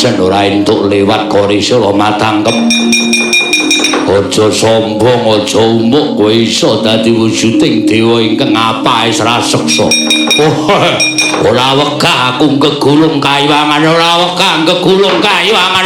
pancen ora entuk lewat Gorisala matangkep. Aja sombong, aja umuk, kowe iso dadi wujuding dewa ingkang apahe raseksa. Ora wegah aku gegulung kaiwangan, ora wegah gegulung kaiwangan.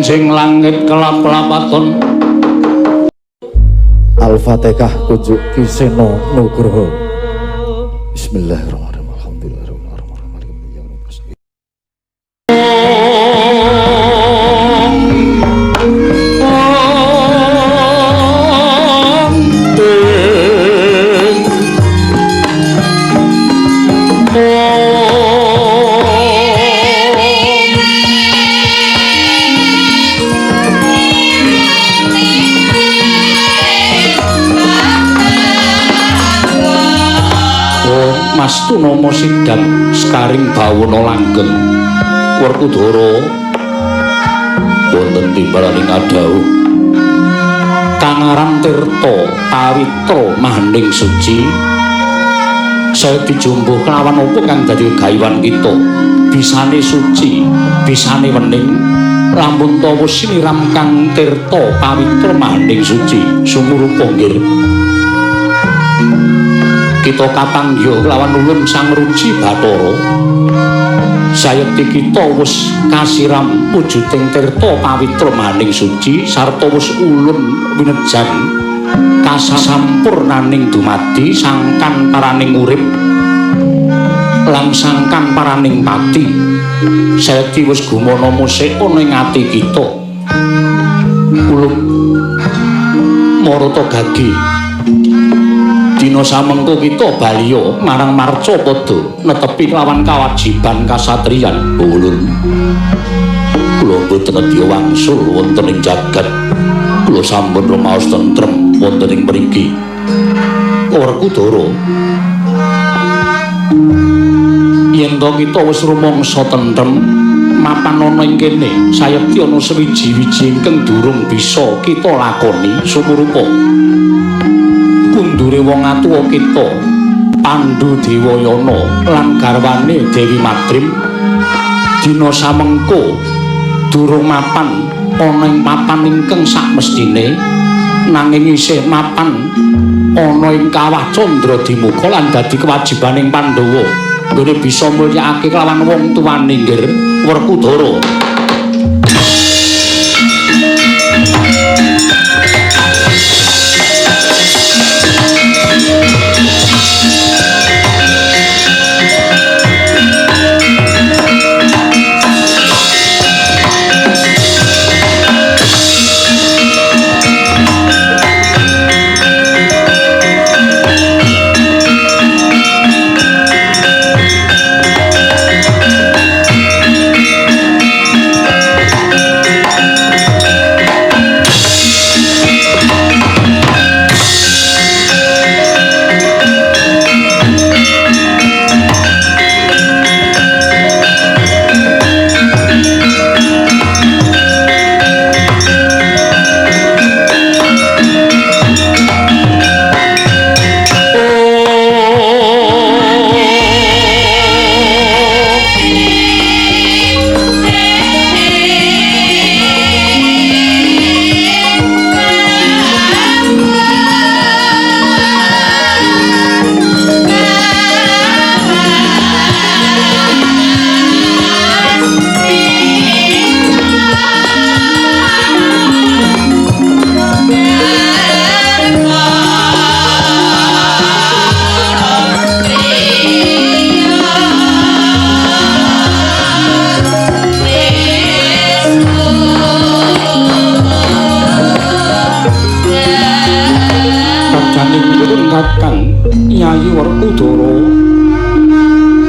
Sing langit kelap-kelapaton Al-Fatihah kunjuk Kiseno Nugroho. Bismillahirrahmanirrahim. Astu nama sidang skaring bawana langgeng Werkudara wonten timbalaning adhawuh Kangaran Tirta Pawitra Mahaning Suci saya dijumbuh kelawan apa kang dadi gayuhan kita bisane suci bisane wening lampun tawa siniram kang Tirta Pawitra Mahaning Suci sumurupa nggih kita kapangya kelawan ulun Sang Ruci Bathara sayekti kita wis kasiram wujuding tirta pawitra maning suci sarta wis ulun winejan kasampurnaning dumadi sangkan paraning urip lan sangkan paraning pati sayekti wis gumana musik ana ing ati kita ulun marata gagi dina samengko kita baliya marang marca pada netepi lawan kawajiban kasatriyan ulun kula boten nedya wangsul wonten ing jagat kula sampun rumaos tentrem wonten ing mriki Werkudara yen to kita wis rumangsa tentrem mapan ana ing kene sayekti ana sewiji-wiji ingkang durung bisa kita lakoni sumurupa kundure wong atuwa kita Pandhu Dewayana lan garwane Dewi Madrim dina samengko durung mapan ana ing papan ingkang sakmestine nanging isih mapan ana ing kawah Candra Dimuka lan dadi kewajibaning Pandhawa nggone bisa mulyakake kelawan wong tuwane nggir Werkudara. nanging pun Kakang Yayi Werkudara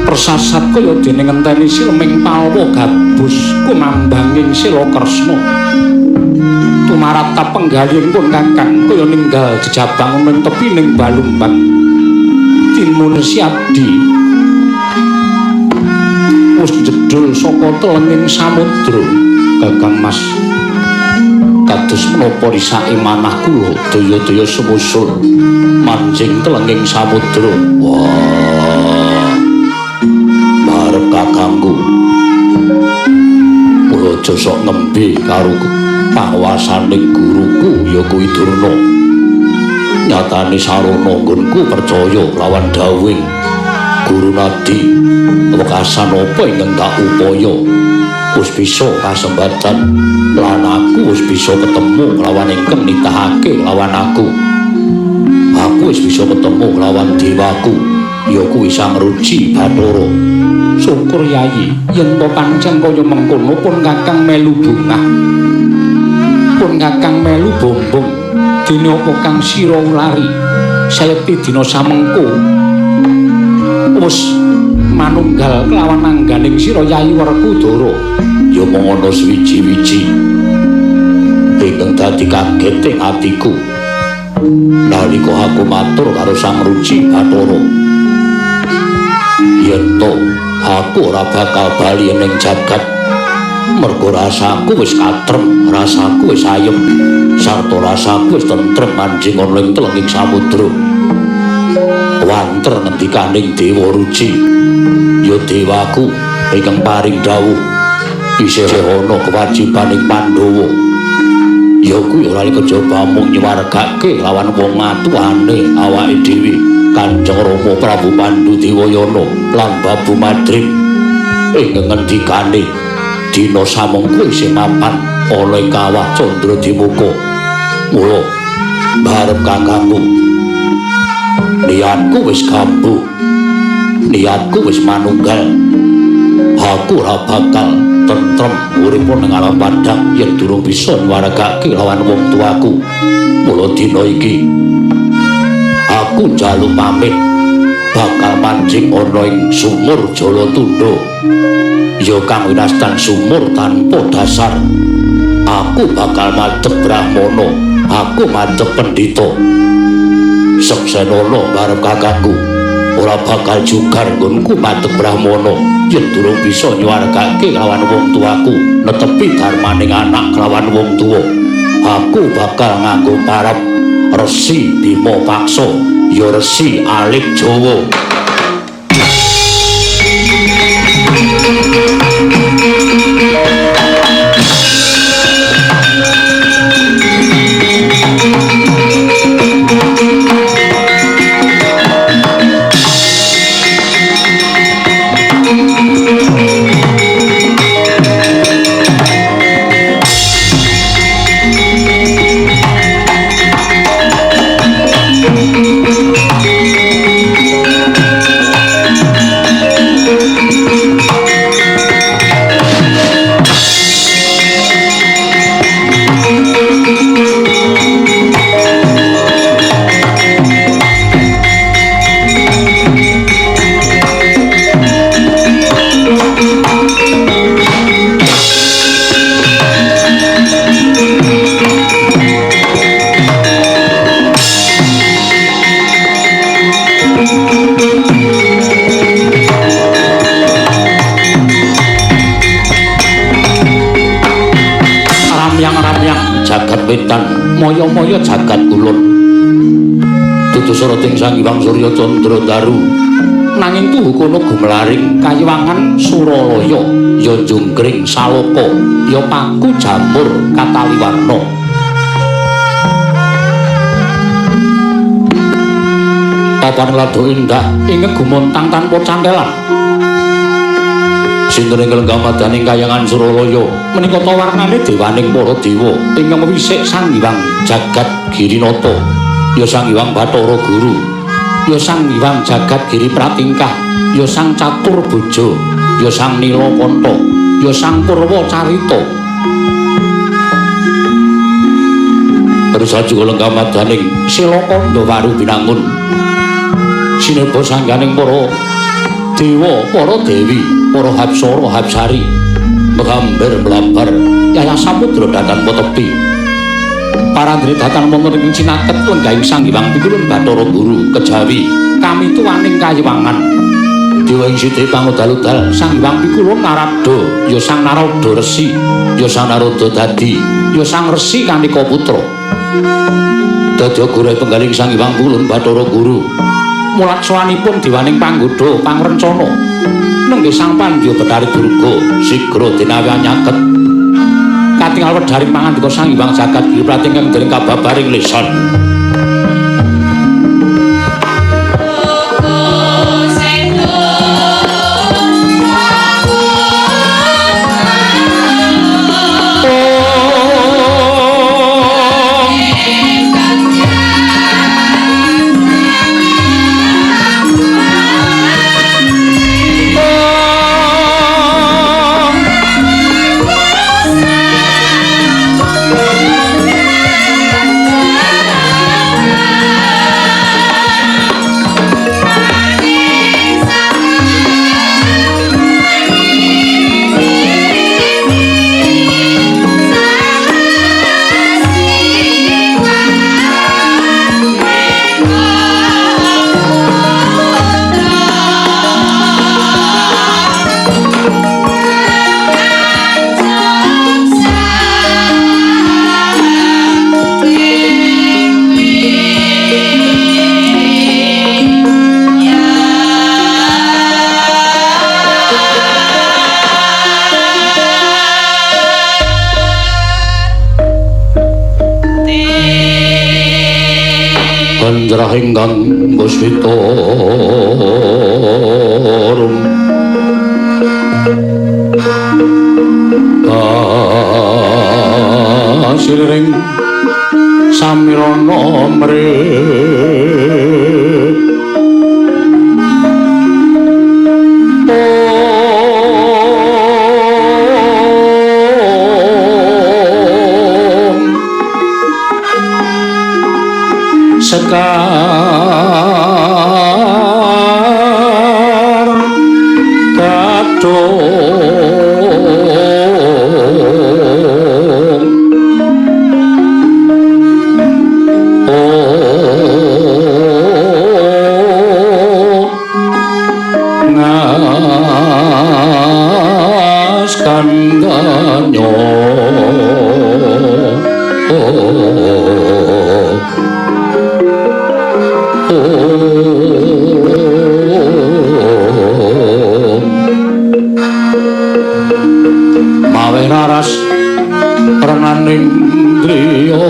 persasat kaya dene ngenteni silming palwa gabus kumambanging sila Kresna tumarata penggalih pun Kakang kaya ninggal jejabang ning tepining Balumbang timun siadi wis jedul saka telenging samudra Kakang Mas kados menapa risake manah kula daya-daya sumusul manjing telenging samudra. Wah barep kakangku kula aja sok nembe karo panguwasaning guruku ya kuwi Durna. Nyatane sarana nggonku percaya lawan dawuhing Guru Nadi wekasan apa ingkang tak upaya wis bisa kasembatan lan aku wis bisa ketemu lawan ingkang nitahake lawan aku wis bisa ketemu lawan dewaku ya kuwi Sang Ruci Bathara. Syukur Yayi yen to pancen kaya mengkono pun Kakang melu bungah pun Kakang melu bombong dene apa kang sira ulari sayekti dina samengko wis manunggal kelawan angganing sira Yayi Werkudara ya mung ana swiji-wiji ingkang dadi kaget ing atiku nalika aku matur karo Sang Ruci Bathara yen to aku ora bakal bali ning jagat mergo rasaku wis katrem rasaku wis ayem sarta rasaku wis tentrem manjing ana ing telenging samudra wanter ngendikaning Dewa Ruci ya dewaku ingkang paring dawuh isih ana kewajibaning Pandhawa ya kuwi ora kejaba mung nyuwargake lawan wong atuane awake dhewe Kanjeng Rama Prabu Pandhu Dewayana lan Babu Madrim ingkang ngendikane dina samengko isih mapan ana ing kawah Candradimuka. Mula barep kakangku niatku wis kambuh niatku wis manunggal aku ora bakal tentrem urip ning alam padhang yen durung bisa nyuwargake lawan wong tuaku. Mula dina iki aku njaluk pamit bakal mancing ana ing sumur Jalatundha ya kang winastan sumur tanpa dasar. Aku bakal madhep Brahmana aku madhep Pendhita Seksenana barep kakangku ora bakal jugar nggonku madhep Brahmana yen durung bisa nyuwargake lawan wong tuaku netepi darmaning anak lawan wong tuwa. Aku bakal nganggo parab Resi Bima Paksa ya Resi Alit Jawa. Moyo-moyo jagat kulon dudu soroting Sang Hyang Surya Candra Daru nanging tuhu kono gumlaring Kayiwangan Suralaya ya jungkring Saloka ya paku jamur Kataliwarna. Papan lado indah ingkang gumontang tanpa cantelan sinten ingkang gamadaning Kayangan Suralaya menika ta warnane dewaning para dewa ingkang wisik Sang Hyang Jagat Girinata ya Sang Hyang Bathara Guru ya Sang Hyang Jagat Giri Pratingkah ya Sang Catur Boja ya Sang Nilakanta ya Sang Purwa Carita Bersaju lenggah madaning Silakanda waru binangun sineba sangganing para dewa, para dewi, para hapsara hapsari menggambar melabar yaya samudra datan potepi parandri datan wonten ing cinaket lenggahing Sang Hyang Pikulun Bathara Guru kejawi kami tuwaning kayiwangan dewa ing sithik pangudal-udal Sang Hyang Pikulun Narada ya Sang Narada Resi ya Sang Narada Dadi ya Sang Resi Kanika Putra dadi guru penggaling Sang Hyang Pikulun Bathara Guru mulaksanipun diwaning panggodha pangrencana nenggih Sang Pandya Bathari Durga sigra dinawi nyaket katingal wedharing pangandika Sang Hyang Jagat Giri Prati ingkang dereng kababaring lisan ingkang Guswitarum kasiring samirana mrih sekar kadung ngas kandanya mawe raras renaning driya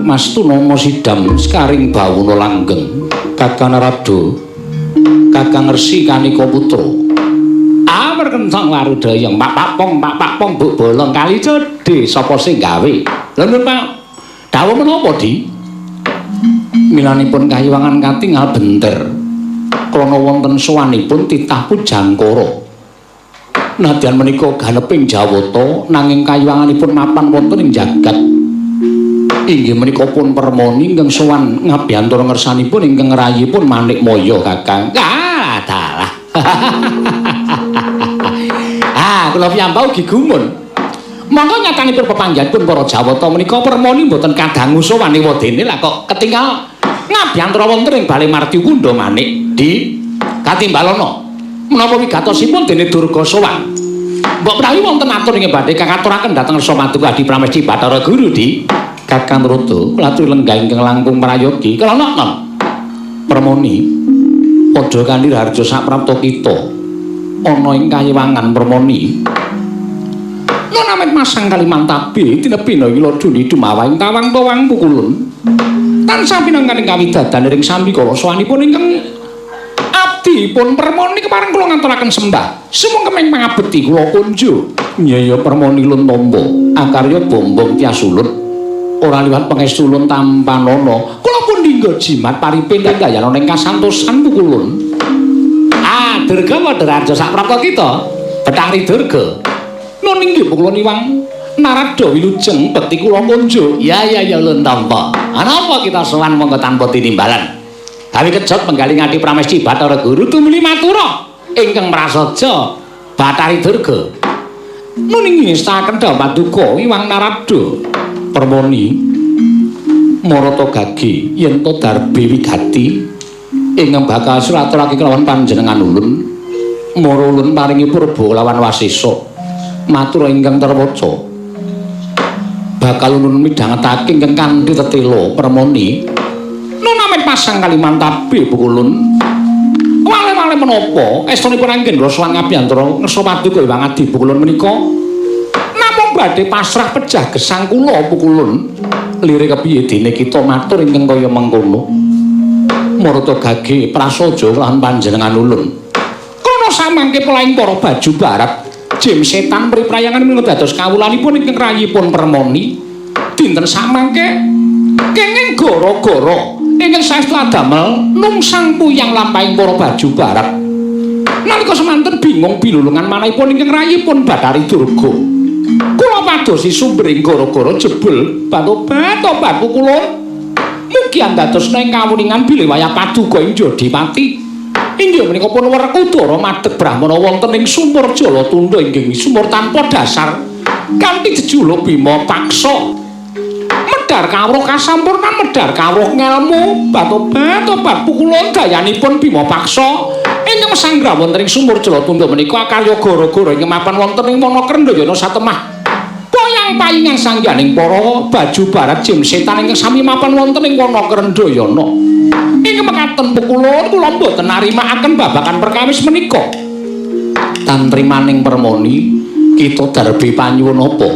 Mastu nama sidam sekaring bawuna langgeng Kakang Narada Kakang Resi Kanika Putra amerkentang warudaya Pak Pakpong Mbok Bolong kali cedhe sapa sing gawe lha Pak dawuh menapa Di milanipun kayiwangan katingal benter krana wonten sowanipun titah Pujangkara nadyan menika ganeping jawata nanging kayiwanganipun mapan wonten ing jagat inggih menika pun permoni ingkang sowan ngabyantura ngersanipun ingkang rayipun Manikmaya Kakang. Dalah. Kula piyambak ugi gumun. Monggo nyatanipun pepanggihanipun para Jawata menika permoni mboten kadangu sowan wadene lah kok ketinggal ngabyantura wonten ing Bale Marti Kundha Manik Di Katimbalana. Menapa wigatosipun dene Durga sowan. Mbok prawi wonten atur ing badhe kang aturaken dhateng Rasa Matuku Adi Pramesti Bathara Guru Di Kakang Narada kula aturi lenggah ingkang langkung prayogi kelana permoni padha kanthi harja saprapta kita ana ing kayiwangan permoni nun namit masang Kalimantabe tinepina ila duni dumawahing tawang-tawang pukulun. Tansah pinangkaning kawidadan ing sami kala sawanipun ingkang abdi pun Permoni kepareng kula ngaturaken sembah. Sumung kemeng pangabekti kula kunjuk. Nyaya Permoni lun tampa akarya bombong tiasulun. Ora liwat pangestu lun tampanana. Kula pun dinggo jimat paripin dayana ning kasantosan pukulun. Ah, Durga Madararja sak prapta kita. Betari Durga. Nun inggih pukulun Iwang Narada wilujeng bekti kula kunjuk. Ya lun tampa. Anapa kita sowan monggo tanpa tinimbalan. Kami kejot penggali ngati pramesti Bathara Guru tumuli matura ingkang prasaja Bathari Durga. Nun inggih ngestaken dawuh paduka Iwang Narada Permoni Marata Gage yen to darbe wigati ingkang bakal suraturake kelawan panjenengan ulun. Mara ulun paringi purba lawan Wasesa. Matur ingkang terwaca. Bakal ulun midhangetake ingkang kanthi tetela Permoni. Nun namit pasang Kalimantabe pukulun. Wale-wale menapa estunipun anggen rasa ngabiyantara ngersa paduka Iwang Adi pukulun menika. Namung badhe pasrah pejah gesang kula pukulun. Lirik kepiye dene kita matur ingkang kaya mengkono. Marata Gage prasaja kelawan panjenengan ulun. Krana samangke pelaing para baju barat, Jim setan priprayangan menika dados kawulanipun ingkang rayipun Permoni. Dinten samangke kenging gara-gara ingkang saestu adamel nungsang puyang lampahing para baju barat. Nalika semanten bingung bilulungan manahipun ingkang rayipun Bathari Durga. Kula padosi sumbering gara-gara jebul batu-batu kulon. Mugi andados ing kawuningan bilih wayah paduka ing Jodipati. Inggih menika pun werek udara madheg Brahmana wonten ing sumur Jalatunda inggih sumur tanpa dasar kanthi jejuluk Bima Paksa. Medhar kawruh kasampurnan medhar kawruh ngelmu batu-batu pukulun dayanipun Bima Paksa ingkang sanggra wonten ing sumur Jalatunda menika karya gara-gara ingkang mapan wonten ing Manakrendayana satemah. Payingan sangyaning para baju barat Jim setan ingkang sami mapan wonten ing Manakrendayana. Ing mekaten pukulun kula mboten narimakaken babagan perkawis menika. Tantrimaning Permoni kita darbe panyuwun apa?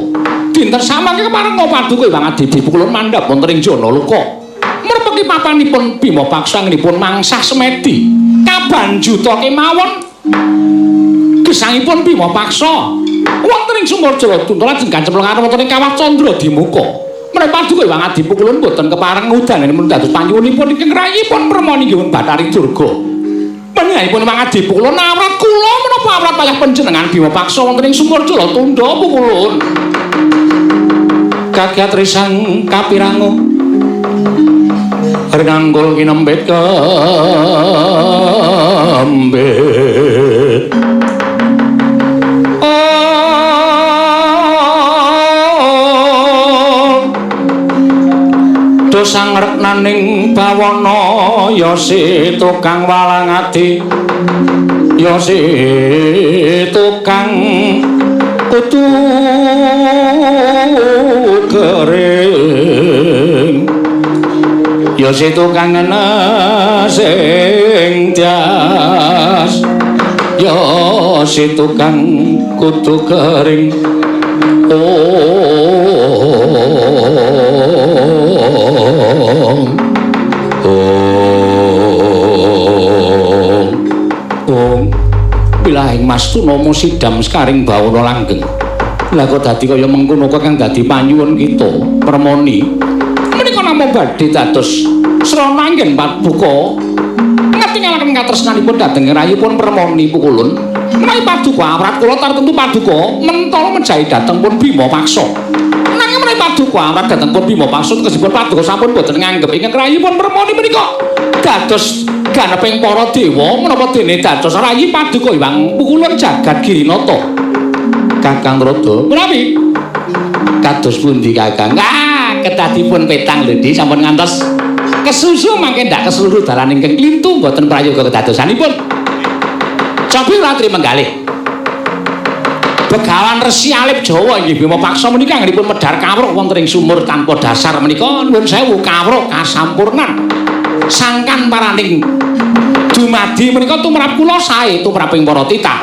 Dinten samangke kepareng paduka Iwang Adi pukulun mandhap wonten ing Janaloka. Merpeki papanipun Bima Paksa ngenipun mangsah semedi. Kabanjuta kemawon gesangipun Bima Paksa wonten ing sumur Jalatunda lajeng kancemlengan wonten ing Kawah Candra Dimuka. Menawi paduka Iwang Adi pukulun boten kepareng ngudanipun dados panyuwunipun ingkang rayipun Permoni nggih Bathari Durga. Panjenenganipun Iwang Adi pukulun awrat kula menapa awrat wayah panjenengan Bima Paksa wonten ing sumur Jalatunda pukulun. Kagiat risang kapirango renanggul kinembet kembet. Sang reknaning bawana ya si tukang walang ati ya si tukang kutu kering ya si tukang sing tias ya si tukang kutu kering Bilahing Mas Tunama sidam sekaring bawana langgeng. Lah kok dadi kaya mengkono kok kang dadi panyuwun kita Permoni. Menika namung badhe dados srana anggen paduka ngatingalaken katresnanipun dhateng rayipun Permoni pukulun. Menawi paduka awrat kula tartemtu paduka mentala menjahi dhateng pun Bima Paksa. Nanging menawi paduka awrat dhateng pun Bima Paksa tegesipun paduka sampun boten nganggep ingkang rayipun Permoni menika dados ganeping para dewa menapa dene dados rayi paduka Iwang pukulun jagat Girinata. Kakang Rada menawi kados pundi Kakang? Kedadipun petang lho Di sampun ngantos kesusu mangke ndak keseluruh dalan ingkang klintu mboten prayoga kedadosanipun. Cobi ratri menggalih. Begawan Resi Alip Jawa inggih Bima Paksa menika anggenipun medhar kawruh wonten ing sumur tanpa dasar menika nuwun sewu kawruh kasampurnan. Sangkan paraning dumadi menika tumrap kula sae tumraping para titah.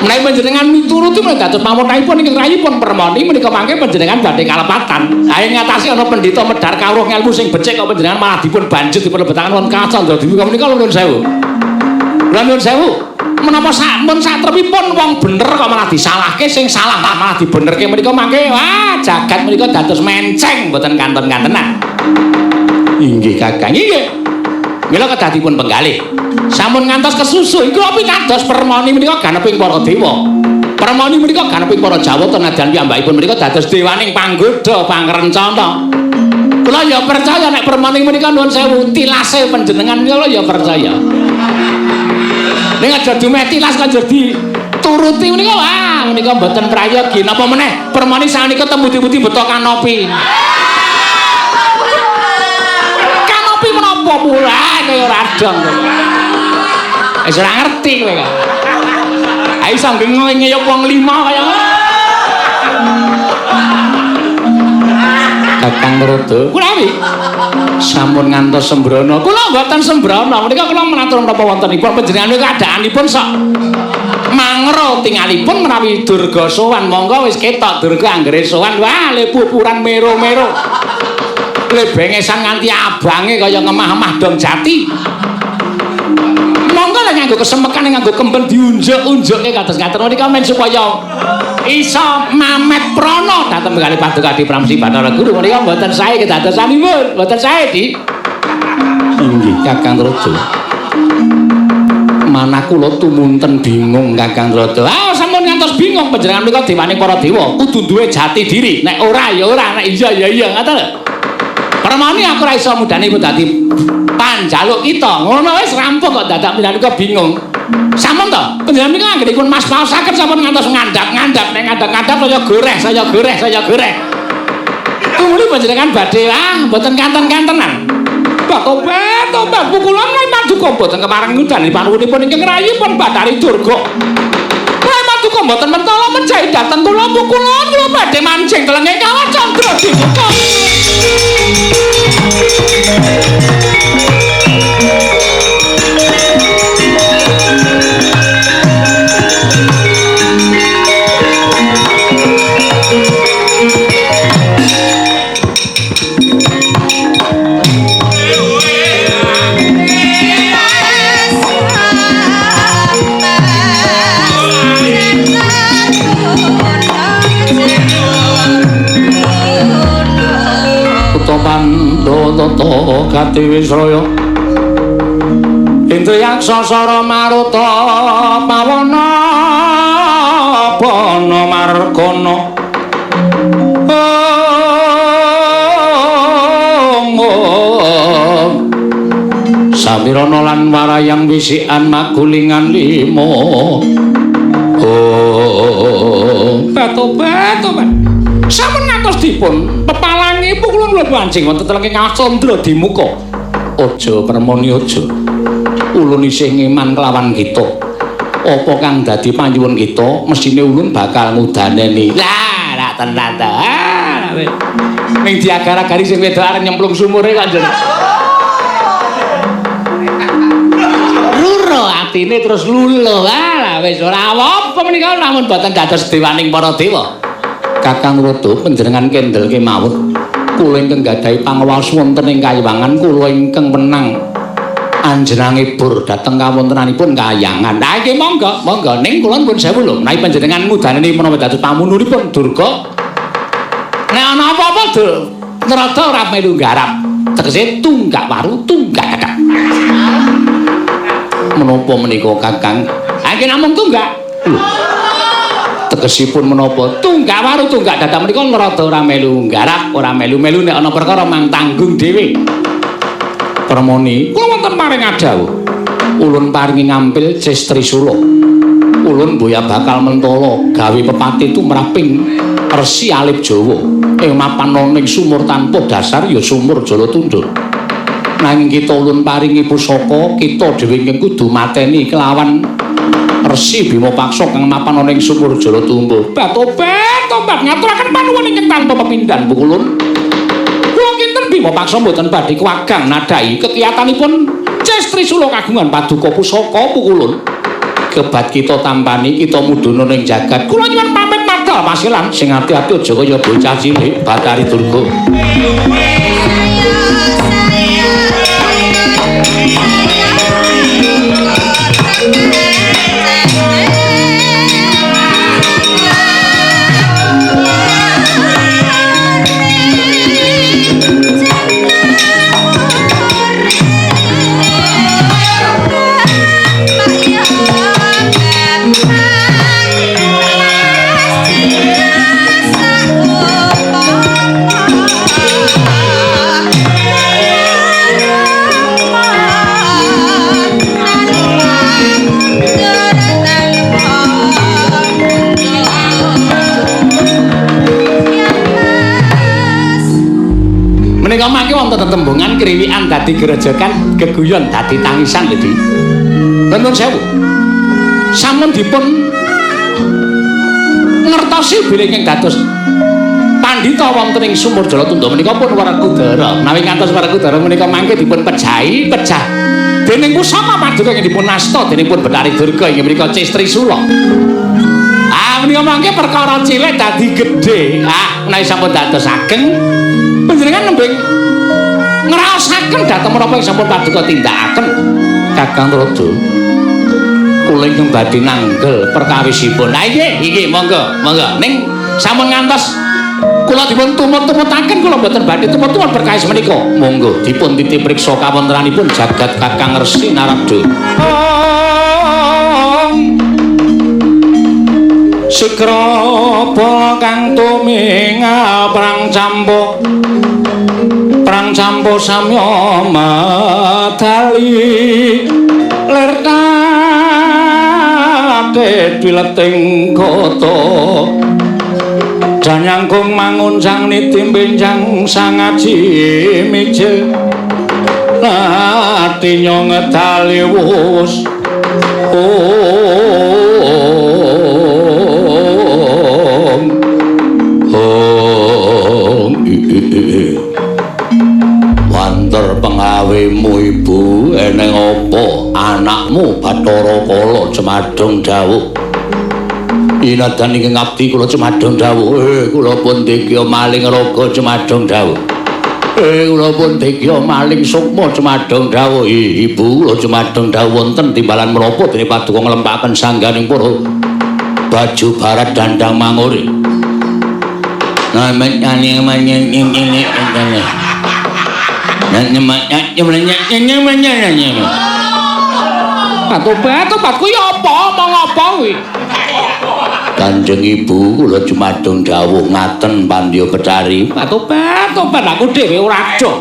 Menawi panjenengan mituruti menawi dados pamontahipun ingkang rayipun Permoni menika mangke panjenengan badhe kalepatan. Ha ing ngatasi ana pendhita medhar kawruh ngelmu sing becik kok panjenengan malah dipun banjut dipun lebetaken wonten Kacandra Dewi menika nuwun sewu. Nuwun sewu. Menapa sampun satrepipun wong bener kok malah disalahke sing salah malah dibenerke menika mangke wah jagat menika dados menceng mboten kanten-kantenan. Inggih Kakang inggih. Mila kedadipun penggalih. Sampun ngantos kesusu iku pitados Permoni menika ganeping para dewa. Permoni menika ganeping para Jawata nadyan piyambakipun menika dados dewaning panggoda pangrencana. Kula ya percaya nek Permoni menika nuwun sewu tilase panjenengan kula ya percaya. Ning aja dumeh tilas kok dituruti menika wah menika mboten prayogi napa meneh Permoni sanika temudi-mudi beto kanopi. Kanopi menapa pula kaya radang. Wis ora ngerti kowe kok. Ha iso ngeyuk wong 5 kaya Kakang Narada. Kuwi sampun ngantos sembrono. Kula mboten sembrono. Menika kula matur menapa wontenipun panjenengan niku keadaanipun sok mangro tingalipun menawi Durga sowan monggo wis ketok Durga anggere sowan wah le pupuran mero-mero. Le bengesan nganti abange kaya ngemah-emah dong jati. Monggo lek nganggo kesemekan nganggo kemben diunjuk-unjukke kados ngaten menika men supaya iso mamet prana dhateng kali Paduka Adi Pramsi Bathara Guru menika mboten sae kedadosanipun, mboten sae Di. Inggih Kakang Narada. Manah kula tumunten bingung Kakang Narada. Ah sampun ngantos bingung panjenengan menika dewaning para dewa, kudu duwe jati diri. Nek ora ya ora, nek iya ya iya ngoten lho. Permoni aku ora iso mudhani dadi panjaluk kita. Ngono wis rampung kok dadak menika bingung. Sampun to? Panjenengan menika anggenipun Mas paosaken sampun ngantos ngandhap-ngandhap, nek ngandhap-ngandhap saya goreh. Tumuli panjenengan badhe mboten kanten-kantenan. Tobat pukulan Rai Paduka mboten kemareng ngudani panuwunipun ingkang rayipun Bathari Durga. Rai Paduka mboten mentala menjahi dhateng kula pukulan kula badhe mancing telenge Kacandra Dewa. Pandhata Gati Wisraya Indriyaksa Sara Maruta Pawana Bana Margana Samirana lan Warayang Wisikan Magulingan 5 Tobat sampun ngantos dipun pepalangi pukulan kula pancing wonten telenging Kacandra Dimuka. Aja Permoni aja. Ulun isih ngeman kelawan kita. Apa kang dadi panyuwun kita mesine ulun bakal ngudaneni. Lah, rak tenan ta. Ning diagar-agari sing wedok arep nyemplung sumure kok njen. Luro atine terus luluh. Lah wis ora apa menika namun boten dados dewaning para dewa. Kakang Narada panjenengan kendel kemawon kula ingkang gadahi pangawas wonten ing kayiwangan kula ingkang menang anjenengipun dhateng kawontenanipun kayangan. Lah iki monggo ning kula nuwun sewu lho menawi panjenengan ngudaneni menawa dados pamunuripun Durga. Nek ana apa-apa Narada ora melu nggarap. Tegese tunggak waru tunggak kathah. Menapa menika Kakang? Ha iki namung tunggak. Tegesipun menapa tunggak waru tunggak dadak menika Narada ora melu nggarap ora melu-melu nek ana perkara mang tanggung dhewe. Permoni kula wonten paring adhawuh ulun paringi ngampil Cis Trisula ulun boya bakal mentala gawe pepati tumraping Resi Alip Jawa ing mapan ning sumur tanpa dasar ya sumur Jalatundha. Nanging kita ulun paringi pusaka kita dhewe ingkang kudu mateni kelawan Resi Bima Paksa kang mapan ning sumur Jalatundha. Tobat ngaturaken panuwun ingkang tanpa pepindhan pukulun. Kula kinten Bima Paksa mboten badhe kawagang nadhahi kekiyatanipun Cis Trisula kagungan paduka pusaka pukulun. pagebat kita tampani kita mudhuna ning jagat. Kula nyuwun pamit madal pasilan sing ati-ati aja kaya bocah cilik Bathari Durga. Menika mangke wonten tetembungan kriwikan dadi gerejokan, geguyon dadi tangisan lho, Di. Nuwun sewu. Sampun dipun ngertosi bilih ing dados pandhita wonten ing Sumur Jalatundha menika pun Werkudara. Menawi ngantos Werkudara menika mangke dipun pecah dening pusaka paduka ing dipun asta dening pun Bathari Durga inggih menika Cistri Sula. Menika mangke perkara cilik dadi gedhe. Menawi sampun dados ageng panjenengan nembe ngraosaken dhateng menapa ing sampun paduka tindakaken Kakang Rada. Kula ingkang badhe nanggel perkawisipun. Lah nggih, monggo. Ning sampun ngantos kula dipun tumut-tumutaken kula boten badhe tumut-tumut perkawis menika. Monggo dipun titip priksa kawontenanipun jagat Kakang Resi Narada. Sikrapa kang tumingal perang campo samya madali lir kate dwileting kota janyangkung mangun sang niti benjang sang aji mije atinya ngedali wus wanter pengawimu ibu eneng apa anakmu Bathara Kala Cemadong dawuh inadan ing ngabdi kula Cemadong dawuh kula pun dikya maling raga Cemadong dawuh kula pun dikya maling sukma Cemadong dawuh ibu kula Cemadong dawuh wonten timbalan menapa dene paduka nglempaken sangganing para baju barat dandang manguri Patobat-ku ya apa omong apa kuwi Kanjeng Ibu kula Cemadong dawuh ngaten Pandya Bathari patobat aku dhewe ora adoh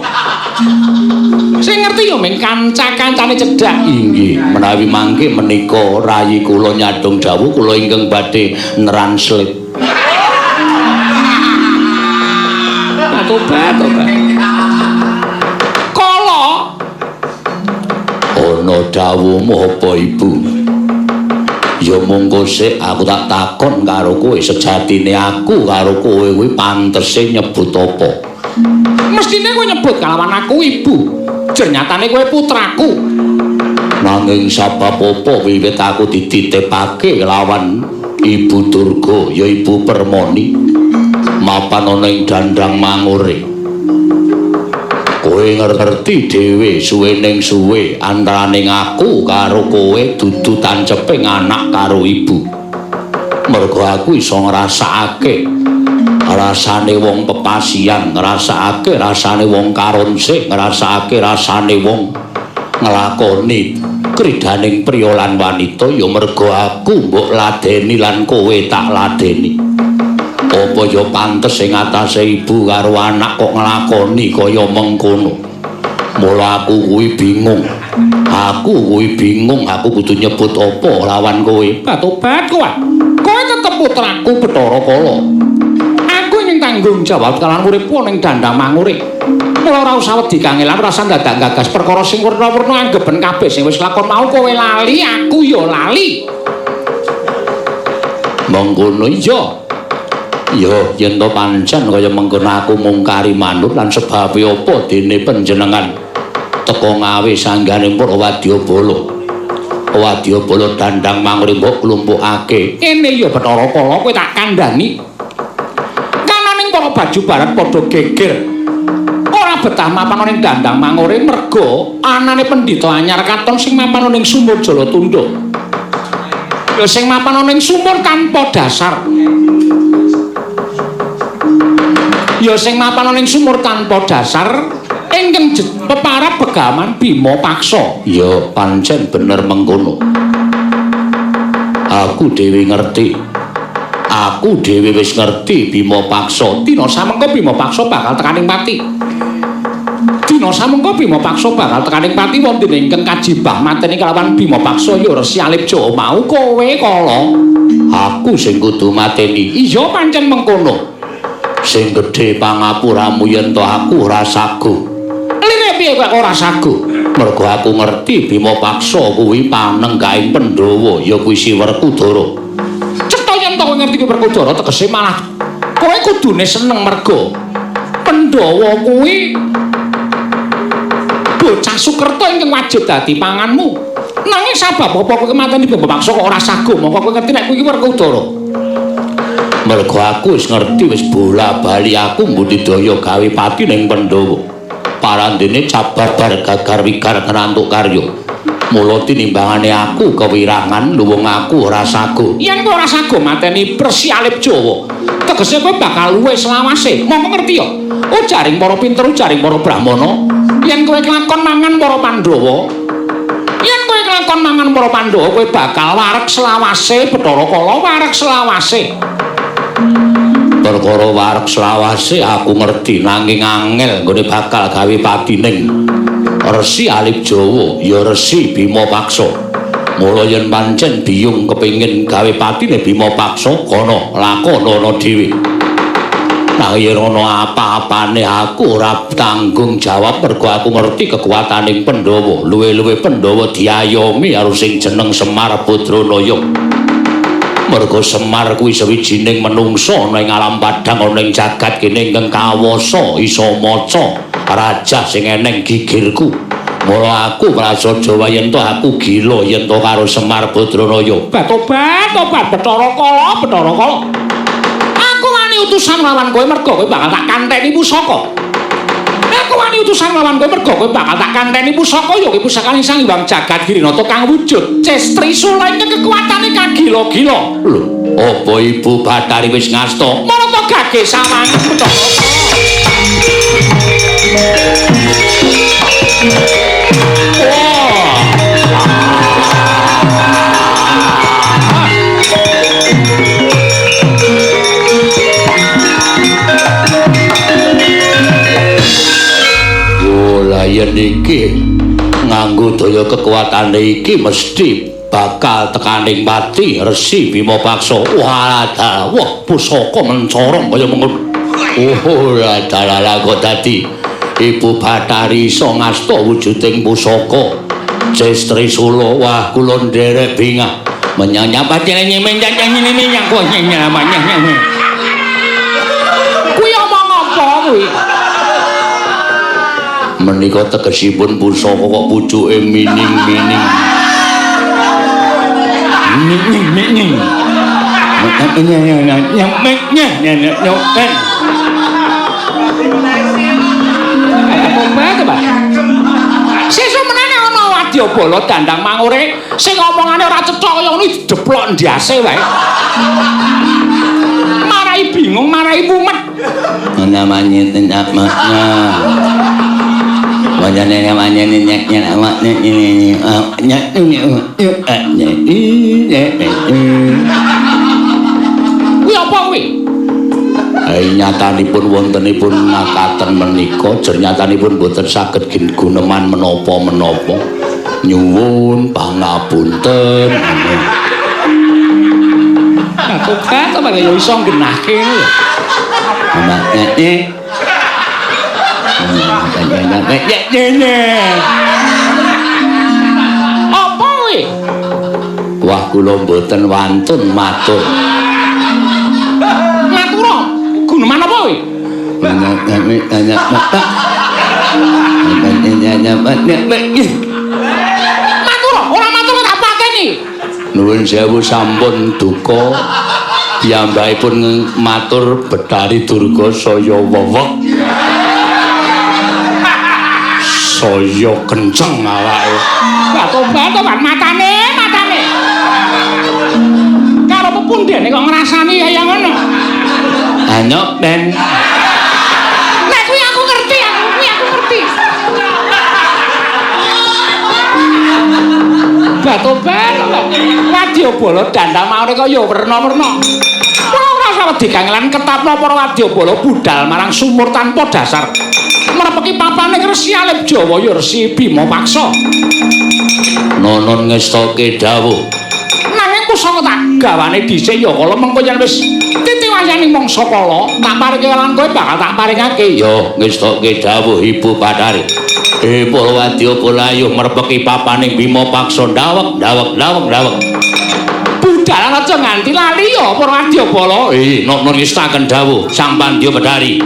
sing ngerti ya mung kanca-kancane cedhak inggih menawi mangke menika rayi kula nyadong dawuh kula ingkang badhe translate patobat ana dawuhmu apa ibu ya monggo sik aku tak takon karo kowe sejatine aku karo kowe kuwi pantese nyebut apa mestine kowe nyebut kalawan aku ibu ternyatane kowe putraku nanging sabab apa wiwit aku dititipake lawan Ibu Durga ya Ibu Permoni mapan ana ing dandang mangure kowe ngerti dhewe suwening suwe antaraning aku karo kowe dudu tanceping anak karo ibu mergo aku iso ngrasakake rasane wong pepasian ngrasakake rasane wong karonsih ngrasakake rasane wong nglakoni kridaning priya lan wanita ya mergo aku mbok ladeni lan kowe tak ladeni apa ya pantes sing atase ibu karo anak kok nglakoni kaya mengkono mula aku kuwi bingung aku kudu nyebut apa lawan kowe patobat kowe tetep putraku Bathara Kala aku ing tanggung jawab kalawan uripku ning dandang mangure mula ora usah wedi kangelan rasa dadak gagas perkara sing werna-werna anggeben kabeh sing wis lakon mau kowe lali aku ya lali mengkono iya ya yen to pancen kaya mengkono aku mungkari manut lan sebab apa dene panjenengan teka ngawe sangganing para wadyabala Wadyabala Dandang Manguri mbok klumpukake. Kene ya Bathara Kala kowe tak kandhani. Kananing para baju barat padha geger. Ora betah mapan ning Dandang Manguri merga anane pendhita anyar katon sing mapan ning Sumur Jalatundha. Ya sing mapan ning sumur tanpa dasar. Ya sing mapan ning sumur tanpa dasar. Ingkang peparap Begaman Bima Paksa. Ya pancen bener mengkono. Aku dhewe ngerti. Aku dhewe wis ngerti Bima Paksa. Dina samengko Bima Paksa bakal tekaning pati. Dina samengko Bima Paksa bakal tekaning pati wonten ingkang kajibah mateni kalawan Bima Paksa ya Resi Alip Jawa mau kowe Kala. Aku sing kudu mateni. Iya pancen mengkono. Sing gedhe pangapuramu yen to aku ora saguh. Lire piye kok ora saguh? Mergo aku ngerti Bima Paksa kuwi panenggahing Pandhawa ya kuwi si Werkudara. Cetha yen to kowe ngerti kuwi Werkudara tegese malah kowe kudune seneng mergo Pandhawa kuwi bocah Sukerta ingkang wajib dadi panganmu. Nanging sabab apa kowe mateni Bima Paksa kok ora saguh? Mongko kowe ngerti nek kuwi Werkudara. Mergo aku wis ngerti wis bola-bali aku mbudidaya gawe pati ning Pandhawa. Parandene cabar bar gagar wigar kenantuk karya. Mula tinimbangane aku kewirangan luwung aku ora saguh. Yen kowe ora saguh mateni Resi Alip Jawa, tegese kowe bakal luwih selawase. Mongko ngerti ya. Ujaring para pinter, ujaring para brahmana, yen kowe kelakon mangan para Pandhawa, yen kowe kelakon mangan para Pandhawa, kowe bakal wareg selawase Bathara Kala, wareg selawase. Perkara wareg selawase aku ngerti nanging angel nggone bakal gawe patining Resi Alip Jawa ya Resi Bima Paksa. Mula yen pancen biyung kepengin gawe patine Bima Paksa kono lakonana dhewe. Nang yen ana apa-apane aku ora tanggung jawab mergo aku ngerti kekuataning Pandhawa. Luwe-luwe Pandhawa diayomi karo sing jeneng Semar Badranaya. Mergo Semar kuwi sawijining manungsa ning alam padhang ana ing jagat kene ingkang kawasa isa maca raja sing eneng gigirku. Mula aku prasaja yen to aku gila yen to karo Semar Badranaya. Tobat Bathara Kala, Bathara Kala. Aku wani utusan lawan kowe mergo kowe bakal tak kanteni pusaka. Aku wani utusan lawan kowe mergo kowe bakal tak kanteni pusaka ya kuwi pusakane Sang Hyang Jagat Girinata kang wujud Cestrisula ing kekuatane kang gila-gila. Lho, apa Ibu Bathari wis ngasta? Marata gage samang yen iki nganggo daya kekuatane iki mesti bakal tekaning pati Resi Bima Paksa. Wah pusaka mencorong kaya mengono. Oh la kok dadi Ibu Bathari iso ngasta wujuding pusaka Cestrisula. Wah kula nderek bingah menyang patine nyemeng nyang kok nyamanya. Kuwi omong apa kuwi? Menika tegesipun pusaka kok pucuke mining-mining. Mining. Sesuk menene ana Wadyabala Dandang Manguri sing omongane ora cetha kaya ngono dideplok ndase wae. Marai bingung, marai mumet. Namanya namanya kuwi apa kuwi? Nyatanipun wontenipun makaten menika jer nyatanipun boten saged guneman menapa-menapa. Nyuwun pangapunten. Aku kata apa ya iso genahke lho. Apa kuwi? Wah kula mboten wantun matur. Matura? Guneman apa kuwi? Matura, ora matur tak pakai Nuwun sewu sampun duka. Piyambakipun matur Betari Durga saya wewek. Saya kenceng awake. Tobat matane. Karo pepundhene kok ngrasani kaya ngono. Anyok ben. Nek kuwi aku ngerti. Tobat. Wadyabala dandang maune kaya werna-werna. Ora usah wedi kangelan ketapno para wadyabala budal marang sumur tanpa dasar. Merepeki papane Resi Alip Jawa ya Resi Bima Paksa. Nonon ngestoke dawuh. Nanging pusaka tak gawane dhisik ya kala mengko yen wis titiwayane mangsa kala, tak paringe lan kowe bakal tak paringake. Ya ngestoke dawuh Ibu Bathari. Para wadyabala ayo merepeki papaning Bima Paksa ndawek. Budal aja nganti lali ya para wadyabala. Nonon ngestaken dawuh Sang Pandya Bathari.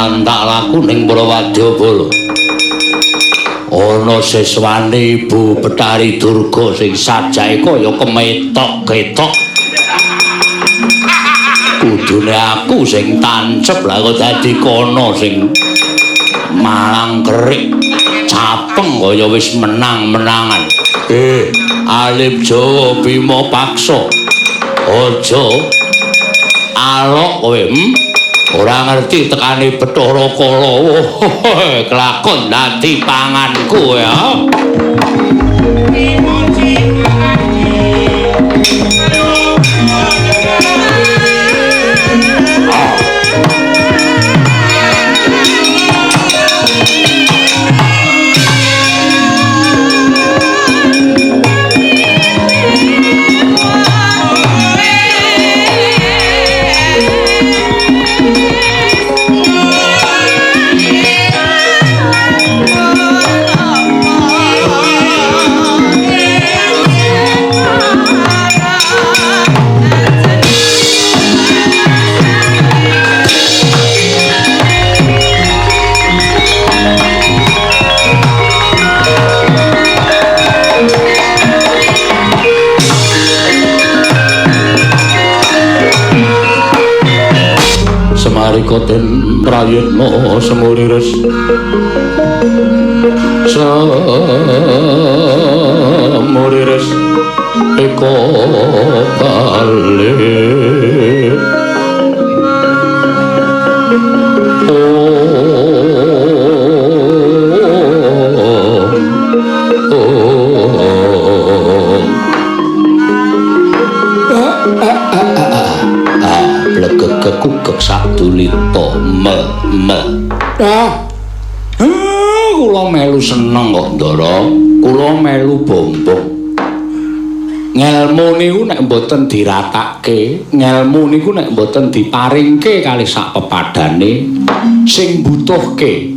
lan tak laku ning Prawadyabala. Ana siswane Ibu Betari Durga sing sajake kaya kemetok-ketok. Kudune aku sing tancep lah kok dadi kono sing malang kerik capeng kaya wis menang-menangan. Alif Jawa Bima paksa. Aja alok kowe, ora ngerti tekane Bathara Kala. Kelakon dadi panganku ya. Koten prayitna semuriris semuriris eko balik kekuk sadulita kula melu seneng kok Ndara, kula melu bombong. Ngelmu niku nek mboten diratake, ngelmu niku nek mboten diparingke kali sak pepadane sing butuhke.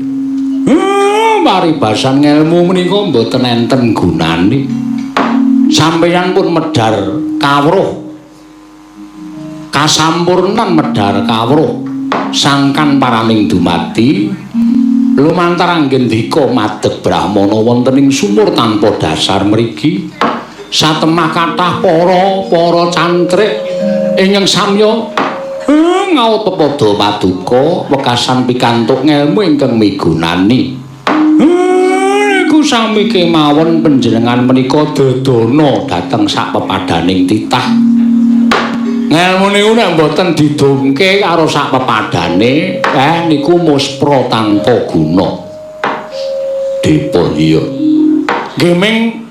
Paribasan ngelmu menika mboten enten gunane. Sampeyan pun medhar kawruh kasampurnan medhar kawruh sangkan paraning dumati lumantar anggendika madeg Brahmana wonten ing sumur tanpa dasar mriki satemah kathah para cantrik ingkang samya ngaut pepada paduka wekasan pikantuk ngelmu ingkang migunani niku sami kemawon panjenengan menika dedana dhateng sak pepadaning titah. Ngelmu niku nek mboten didhumke karo sak pepadane, niku muspra tanpa guna. Dipun iya. Gemeng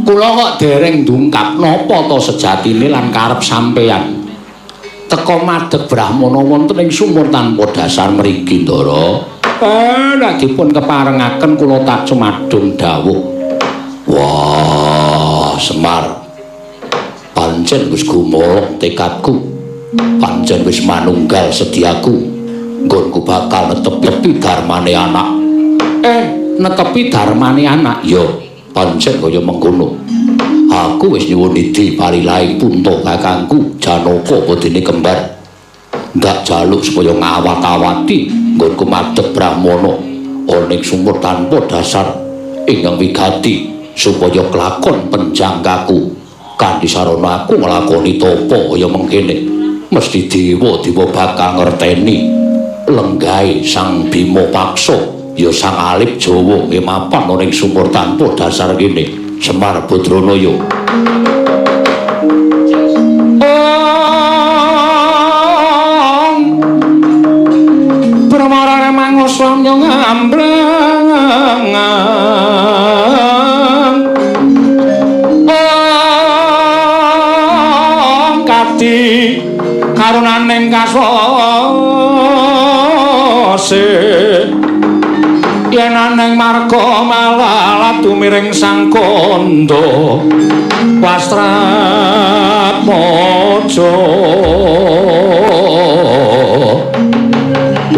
kula kok dereng ndungkap napa ta sejatine lan karep sampeyan. Teka madeg Brahmana wonten ing sumur tanpa dasar mriki Ndara. Nek dipun keparengaken kula tak cumadung dawuh. Wah, Semar. Pancen wis gumolong tekadku, pancen wis manunggal sediaku, nggonku bakal netepi dharmane anak. Netepi dharmane anak, ya pancen kaya mengkono. Aku wis nyuwun idi parilaing punta kakangku Janaka bodine kembar. Ndak jaluk supaya ngawat-awati nggonku madhep Brahmana ana ing sumur tanpa dasar ingkang wigati supaya kelakon penjangkaku. Kanthi sarana aku nglakoni tapa kaya mengkene mesti dewa-dewa bakal ngerteni lenggahe Sang Bima paksa ya Sang Alip Jawa mapan ana ing sumur tanpa dasar kene Semar Badranaya. Pramarane mangosanya ngambrang karunaning kasose yen aneng marga malalat tumiring Sang Kanda Wastratmaja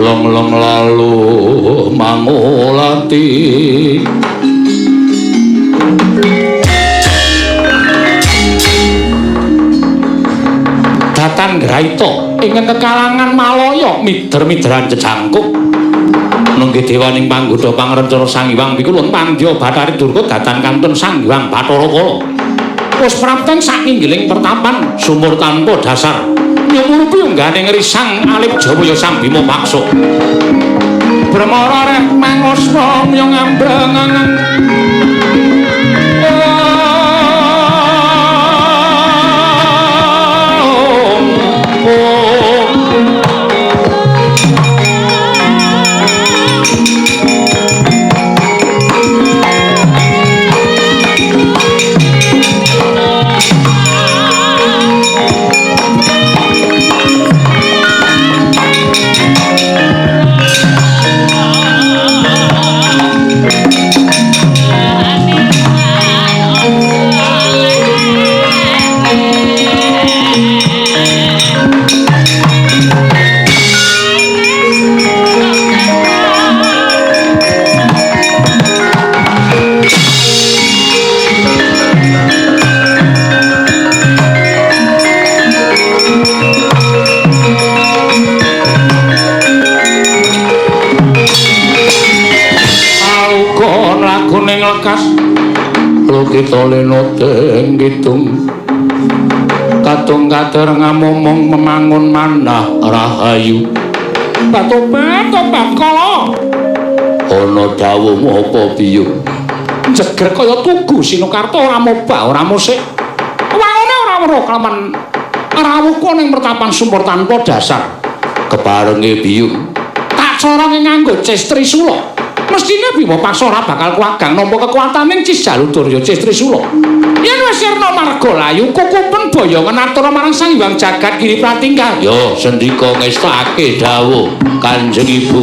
long lalu mangulati Datan Graita ingkang kekalangan Malaya mider-mideran jejangkuk nunggih dewaning panggoda pangrencana Sang Hyang Pikulun Pandya Bathari Durga datan kantun Sang Hyang Bathara Kala wis prapteng sakinggiling pertapan sumur tanpa dasar nyumurupi ungganing risang alip Jawaya Sang Bima Paksa Brahmara rek mangoswa nyong ambrang kita leno teng gitung katung kader ngamomong memangun manah rahayu batobat kala ana dawuh apa biyung jeger kaya tugu Sinokarta ora mobah ora musik wangune ora weruh kelaman rawuh ning pertapan sumur tanpa dasar keparenge biyung tak corone nganggo cis Trisula mestine Bima Paksa ora bakal kuwagang nampa kekuwataning Cis Jaludurya Cis Trisula. Yen wis sirna marga layu kukupen boyongan atura marang Sang Hyang Jagat Giri Pratingkah. Ya sendika ngestake dawuh Kanjeng Ibu.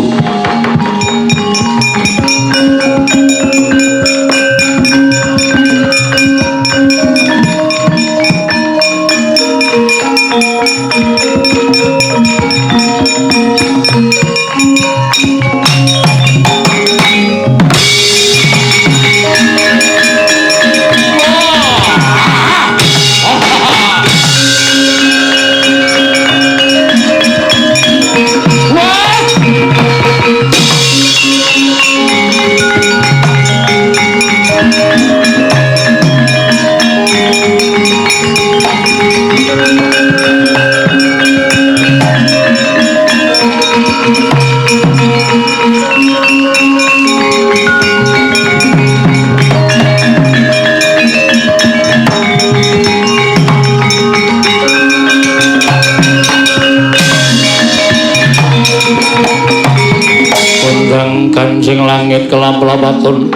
Kanjeng langit kelap-lapaton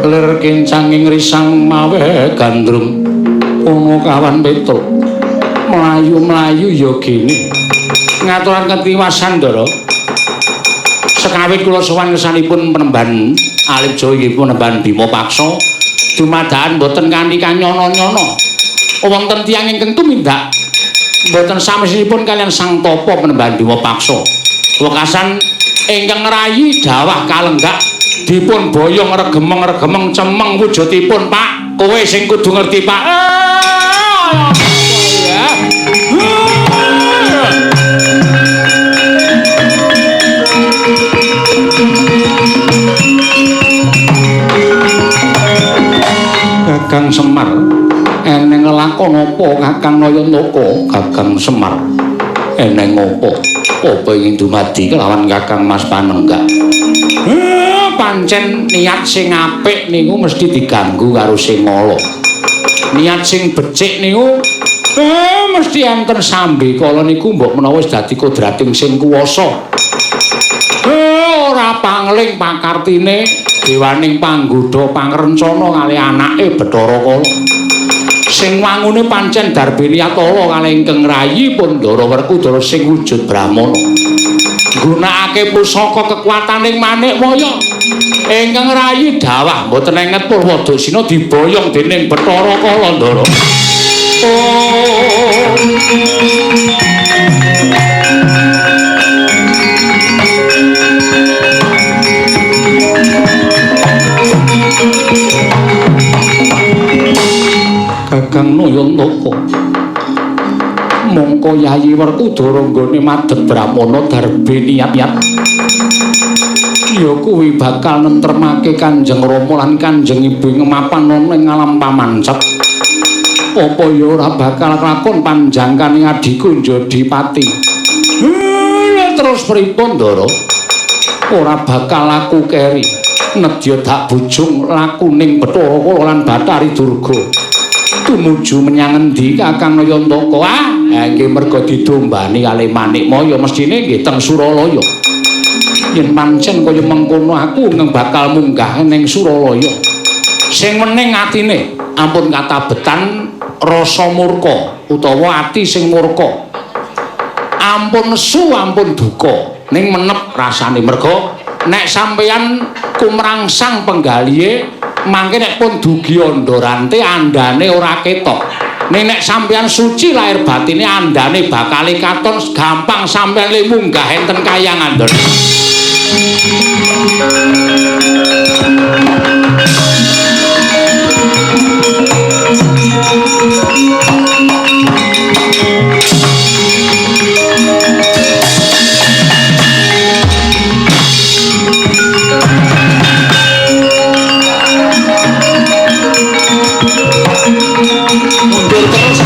lir kincanging risang mawe gandrung ana kawan petruk mlayu-mlayu ya gene ngaturaken ketiwasan Ndara sekawit kula sowan ngersanipun penemban Alip Jaya penemban Bima Paksa dumadakan boten kanthi kanyono-nyono wonten tiyang ingkang tumindak boten samesipun kalian Sang Tapa penemban Bima Paksa wekasan ingkang ngerayi dawah kalenggak dipun boyong regemeng cemeng wujudipun Pak kowe sing kudu ngerti Pak Kakang Semar eneng lakon apa Kakang Nayantaka Kakang Semar eneng apa apa ingin dumadi kelawan Kakang Mas Panenggak pancen niat sing apik niku mesti diganggu karo sing ala niat sing becik niku mesti enten sambe kala niku mbok menawa wis dadi kodrating sing kuwasa ora pangling pakartine dewaning panggoda pangrencana kali anake Bathara Kala sing wangune pancen Darbiniyatala kalih ingkang rayi pun Ndara Werkudara sing wujud Brahmana nggunakake pusaka kekuwataning Manikmaya ingkang rayi dawah mboten enget Purwadasina diboyong dening Bathara Kala Ndara Kakang Nayantaka mongko Yayi Werkudara nggone madhet Brahmana Darbiniyat ya kuwi bakal nentremake Kanjeng Rama lan Kanjeng Ibu ngemapan ana ing alam pamancep. Apa ya ora bakal lakon panjangkane adiku Jodipati. Terus pripun, Ndara? Ora bakal laku keri. Nedya dak bujung lakuning Bathara Kala lan Bathari Durga. Tumuju menyang endi Kakang Nayantaka? Nggih merga didombani kali Manikmaya mestine nggih teng Suralaya. Yen pancen kaya mengkono aku nang bakal munggah ning Suralaya. Sing mening atine ampun katabetan rasa murka utawa ati sing murka. Ampun nesu ampun duka ning menep rasane merga nek sampeyan kumrangsang penggalihe mangke nek pun dugi andorante andane ora ketok. Ning nek sampeyan suci lahir batine andane bakal katon gampang sampeyan le munggah enten Kayang Andor. Mundur terus.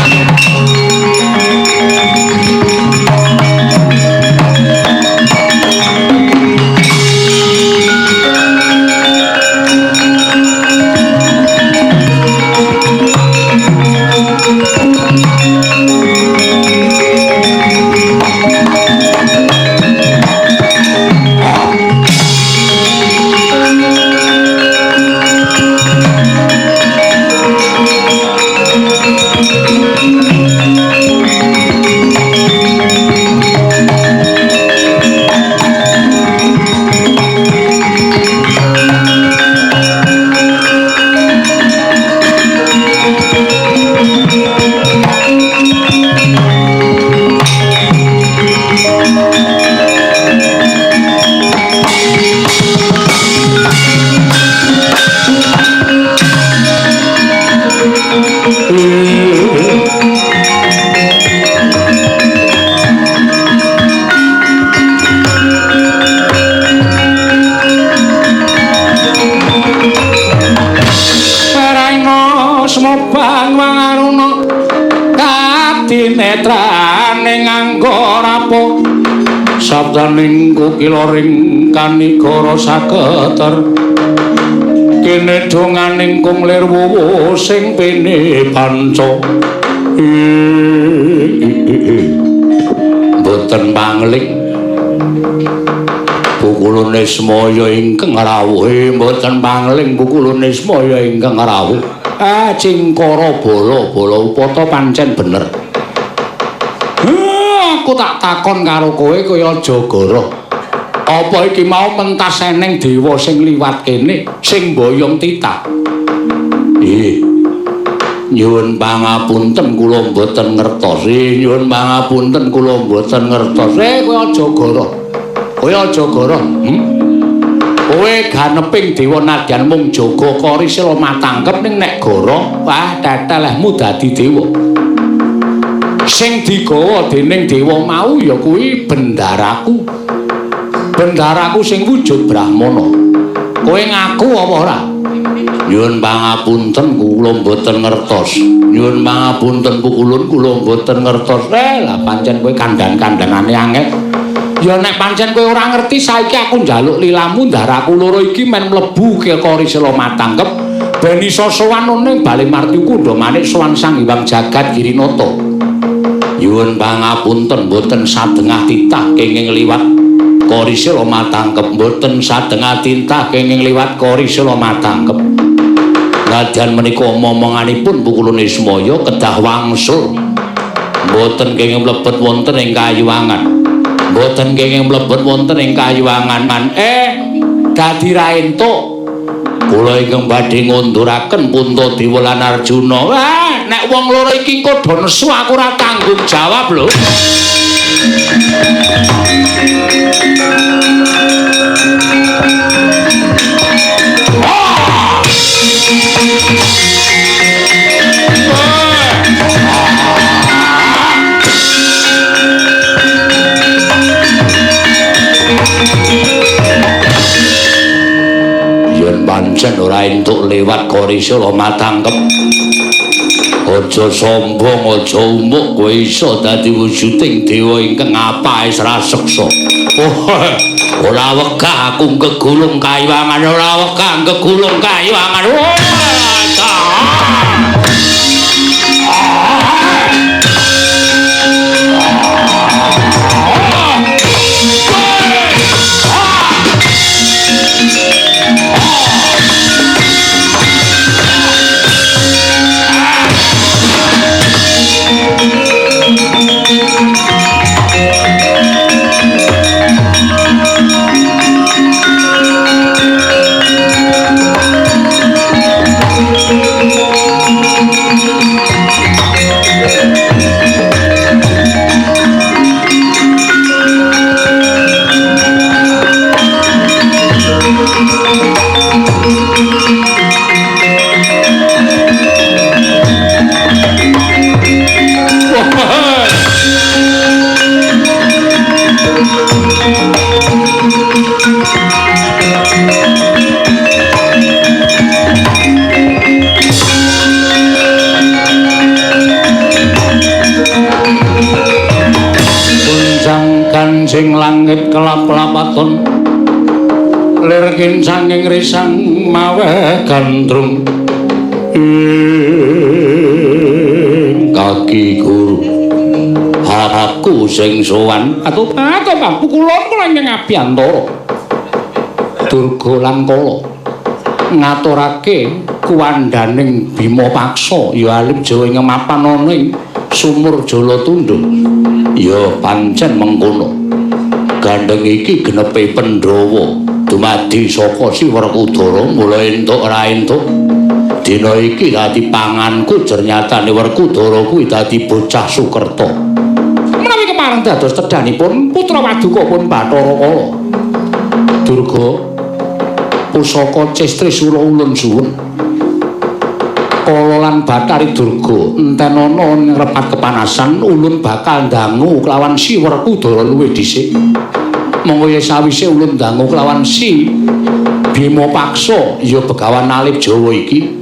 Semobang mangaruna katinetrane nganggo rapo sabdaning kukiloring kanigara saketer kene donganing kunglir wuwu sing pene panca boten pangling pukulune semaya ingkang rawuhe boten pangling pukulune semaya ingkang rawuh. Cingkara bala upata pancen bener. Aku tak takon karo kowe kaya Jagara. Apa iki mau mentas eneng dewa sing liwat kene sing boyong titah? Nyuwun pangapunten kula mboten ngertos. Nyuwun pangapunten kula mboten ngertos. Kowe Jagara. Kowe Jagara. Kowe ganeping dewa nadyan mung jaga Karisila matangkep ning nek goro wah tetelehmu dadi dewa. Sing digawa dening dewa mau ya kuwi bendaraku. Bendaraku sing wujud Brahmana. Kowe ngaku apa ora? Nyuwun pangapunten kula mboten ngertos. Nyuwun pangapunten pukulun kula mboten ngertos. Lah pancen kowe kandhan-kandhanane angel. Ya nek pancen kowe ora ngerti saiki aku njaluk lilamu ndaraku loro iki men mlebu ke Karisila matangkep ben iso sowan ning Bali Martiku ndomane sowan Sang Hyang Jagat Girinata. Nyuwun pangapunten mboten sadengah titah kenging liwat Karisila matangkep mboten sadengah titah kenging liwat Karisila matangkep. Nadyan menika momonganipun pukulune semaya kedah wangsul mboten kenging mlebet wonten ing kayuwangan. Mboten kenging mlebet wonten ing kayuwangan. Dadi ra entuk kula ingkang badhe ngunduraken Puntadewa lan Arjuna. Nek wong loro iki engko do nesu aku ora tanggung jawab lho. liwat Gorisala matangkep. Aja sombong, aja umuk, kowe iso dadi wujuding dewa ingkang apahe sraseksa. Ora wegah aku gegulung kayiwangan, ora wegah gegulung kayiwangan. Sing langit kelap-kelapaton lir kincanging risang mawe gandrung kaki guru aku sing sowan atuh Pak kulon kula ing Abiyantara Durga lan Kala ngaturake kuwandaning Bima Paksa ya alim Jawa ing mapan ana ing sumur Jalatundha ya pancen mengkono. Gandeng iki genepe Pandhawa dumadi saka Siwerkudara mulai entuk ora entuk dina iki dadi panganku jernyatane Werkudara kuwi dadi bocah Sukerta menawi kepareng dados tedhanipun putra Paduka pun Bathara Kala Durga pusaka Cistrisura ulun suwun Kala lan Bathari Durga enten ana ngrepat kepanasan ulun bakal ndangu kelawan Siwerkudara luwih dhisik monggo yen sawise ulun ndangu kelawan si Bima Paksa ya Begawan Alip Jawa iki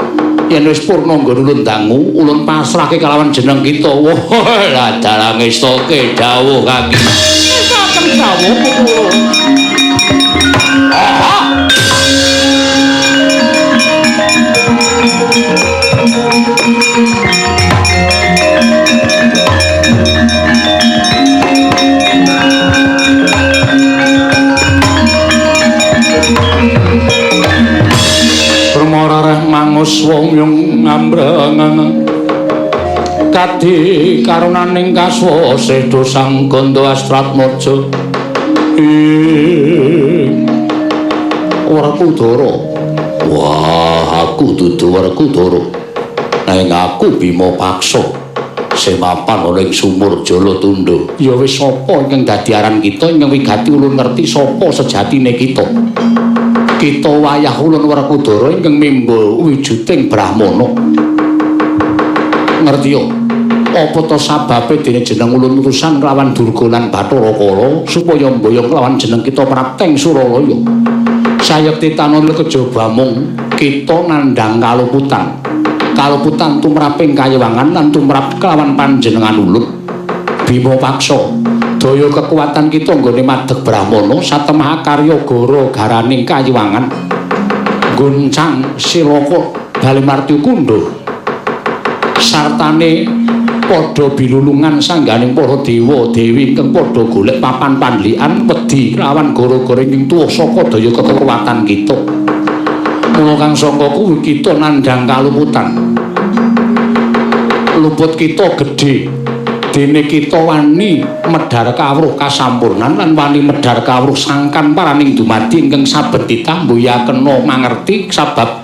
yen wis purna nggon ulun ndangu ulun pasrahke kelawan jeneng kita wah dalange stoke dawuh kaki saken dawuh Permarareh mangus wong yung ngambrang kadi karunaning kaswasa dosang ganda Astratmaja Werkudara wah aku dudu Werkudara nang aku Bima Paksa semapan ana ing sumur Jalatundha ya wis sapa ingkang dadi aran kita ingkang wigati ulun ngerti sapa sejatine kita wayah ulun Werkudara ingkang mimba wijuding Brahmana ngerti yo apa to sababe dene jeneng ulun utusan kelawan Durga lan Bathara Kala supaya mboyong kelawan jeneng kita prapteng Suralaya sayekti tanul kejaba mung kita nandhang kaluputan tumraping kayiwangan lan tumrap kelawan panjenengan ulun Bima Paksa daya kekuatan kita nggone madeg Brahmana satemah karya gara garaning kayiwangan guncang silaka Balimarti Kundha sartane padha bilulungan sangganing para dewa dewi ingkang padha golek papan pandlikan wedi lawan gara-gara ing tuwa saka daya kekuatan kita mula kang sangka kuwi kita nandhang kaluputan luput kita gedhe dene kita wani medhar kawruh kasampurnan lan wani medhar kawruh sangkan paraning dumadi ingkang saben titah mboya kena mangerti sabab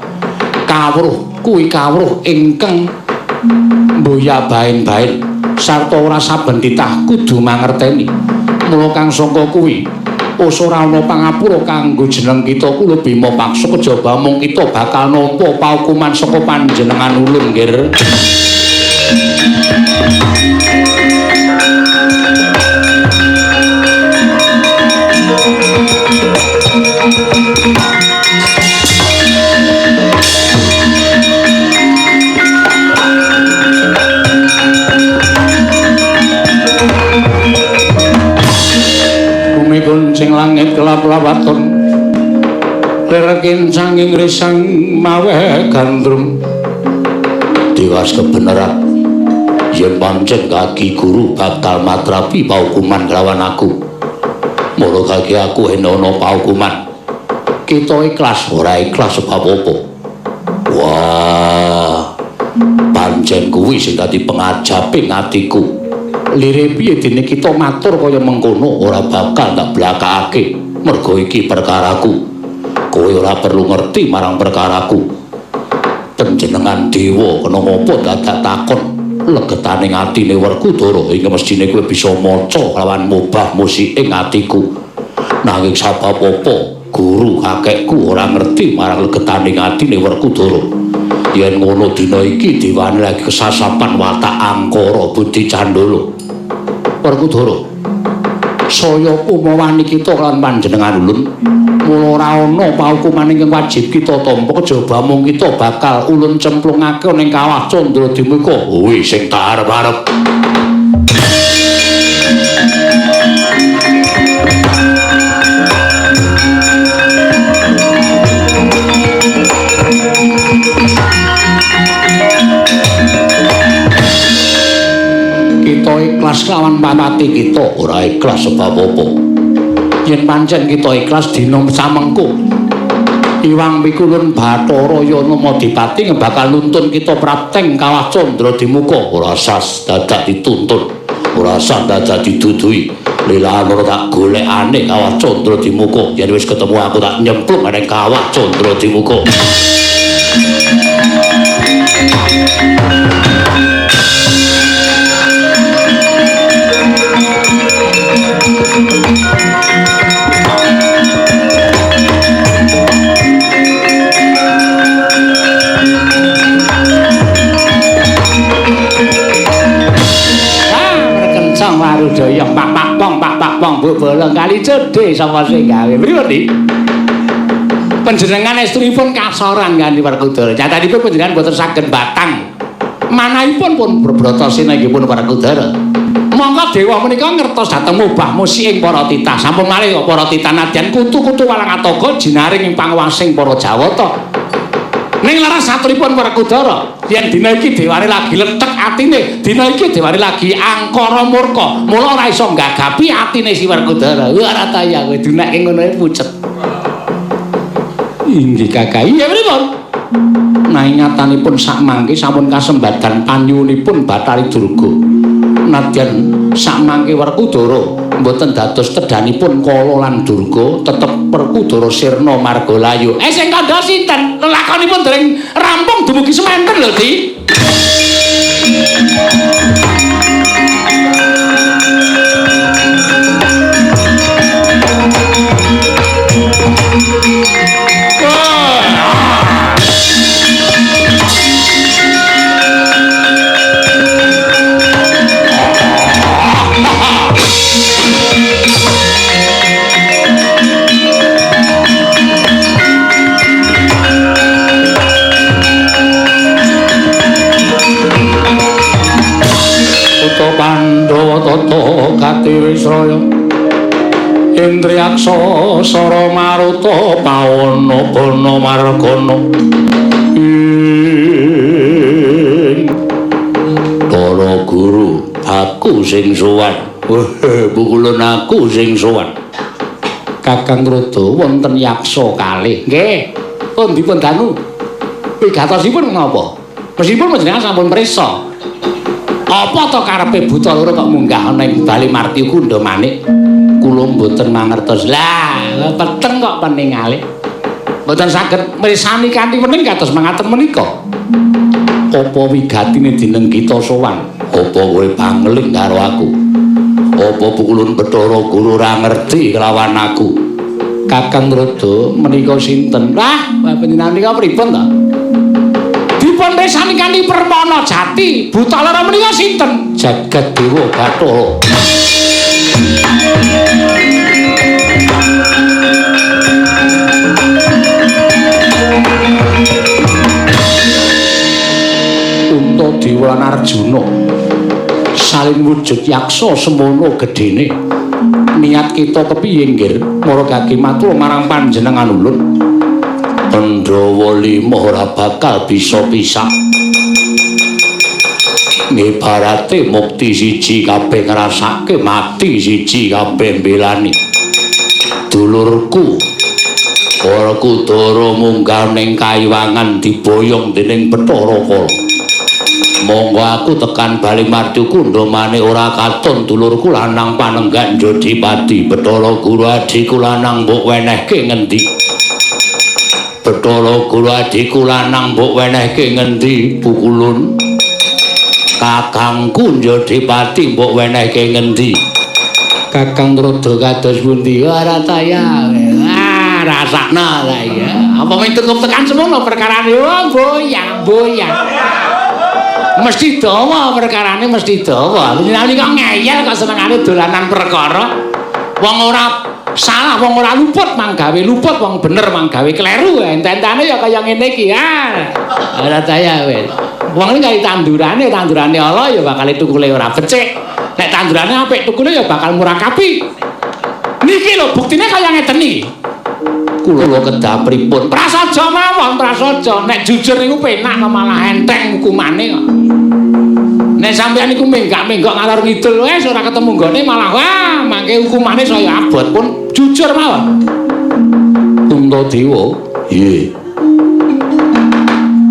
kawruh kuwi kawruh ingkang mboya baen-baen sarta ora saben titah kudu mangerteni mula kang sangka kuwi ora ana pangapura kanggo jeneng kita kula Bima Paksa kejaba mung kita bakal nampa paukuman saka panjenengan ulun nggih. waton lerekin sanging risang mawe gandrum Dewas kebenaran yen pancen kaki guru bakal matrapi paukuman kelawan aku mula kaki aku enono paukuman kita ikhlas ora ikhlas sebab apa wah pancen kuwi sing dadi pengajaping atiku lire piye dene kita matur kaya mengkono ora bakal tak blakake mergo iki perkaraku kowe ora perlu ngerti marang perkaraku panjenengan dewa kena ngopo dadak takon legetaning atine Werkudara ing mestine kowe bisa maca lawan mubah musik ing atiku nanging sabab apa guru kakekku ora ngerti marang legetaning atine Werkudara yen ngono dina iki diwane lagi kesasapan watak angkara budi candala Werkudara saya pumawani kita lan panjenengan ulun mula ora ana paukuman ingkang wajib kita tampa kejaba mung kita bakal ulun cemplungake ning kawah Candradimika wis sing tak arep-arep kita ikhlas lawan pamati kita ora ikhlas sebab apa yen pancen kita ikhlas dina samengko Iwang Pikulun Bathara Yana Madipati bakal nuntun kita prapteng kawah Candradimika ora sas dadak dituntun ora sas dadak didudui lelaan ora tak golekane kawah Candradimika yen wis ketemu aku tak nyemplung ning kawah Candradimika Warudoyong pak pong bu bolong kali cedhe sapa sing gawe pripun panjenengan estripun kasoran kanthi Werkudara nyatanipun panjenengan boten saged batang manahipun pun berbrata sinenggipun Werkudara mongko dewa menika ngertos dhateng mubah musik ing para titah sampun malih para titah nadyan kutu-kutu walang atoga jinaring ing panguwasing para Jawata ning laras saturipun Werkudara yen dina iki dewane lagi letek atine dina iki dewane lagi angkara murka mula ora iso nggagapi atine si Werkudara ora taya kowe dunake ngono pucet inggih Kakak iya pripun nanging nyatanipun sak mangke sampun kasembadan panyuwunipun Bathari Durga nadyan sak mangke Werkudara mboten dados tedhanipun Kala lan Durga tetep Werkudara sirna margalayu sing kandha sinten lakonipun dereng rampung dumugi semanten lho Di Pandhawa tata Katiwisraya Indriyaksa Sara Maruta Pawana Bana Margana Para guru aku sing sowan bukulun aku sing sowan Kakang Rada wonten yaksa kalih nggih pun dipun danu wigatosipun menapa meskipun panjenengan sampun prisa apa to karepe buta loro kok munggah ning Bali Marti Kunda Manik kula mboten mangertos lah peteng kok peningalih mboten saged mirsani kanthi wening kados mangaten menika apa wigatine dineng kita sowan apa kowe pangeling karo aku apa Pukulun Bathara Guru ora ngerti kelawan aku Kakang Rada menika sinten lah panjenengan menika pripun to dipun resani kanthi permana jati buta lara menika sinten Jagat Dewa Bathara Dewa lan Arjuna salin wujud yaksa semono gedene niat kita kepiye nggih marga matur marang panjenengan ulun Pandhawa 5 ora bakal bisa pisah ngibarate mukti siji kabeh ngrasake mati siji kabeh mbelani dulurku para Kudara munggah ning Kaiwangan diboyong dening Bathara Kala monggo aku tekan bali marti kundhamane ora katon dulurku lanang panenggak Jodipati Bathara Guru adiku lanang mbok wenehke ngendi Bathara Guru adiku lanang mbok wenehke ngendi Pukulun kakangku Jodipati mbok wenehke ngendi Kakang Rada kados pundi ora taya rasakna lah ya apa mung cukup tekan semono perkarane boyang mesti dawa perkarane mesti dawa nek kok ngeyel kok senengane dolanan perkara wong ora salah wong ora luput manggawe luput wong bener manggawe kleru enten-entane ya kaya ngene iki ora taya wis wong iki tandurane ala ya bakal tukule ora becik nek tandurane apik tukule ya bakal murakapi niki lho buktine kaya ngeten iki kula kedah pripun prasaja mawon prasaja nek jujur niku penak kok malah enteng hukumane kok nek sampeyan niku menggak-menggok ngalor ngidul wis ora ketemu nggone malah wah mangke hukumane saya abot pun jujur mawon Tuntadewa nggih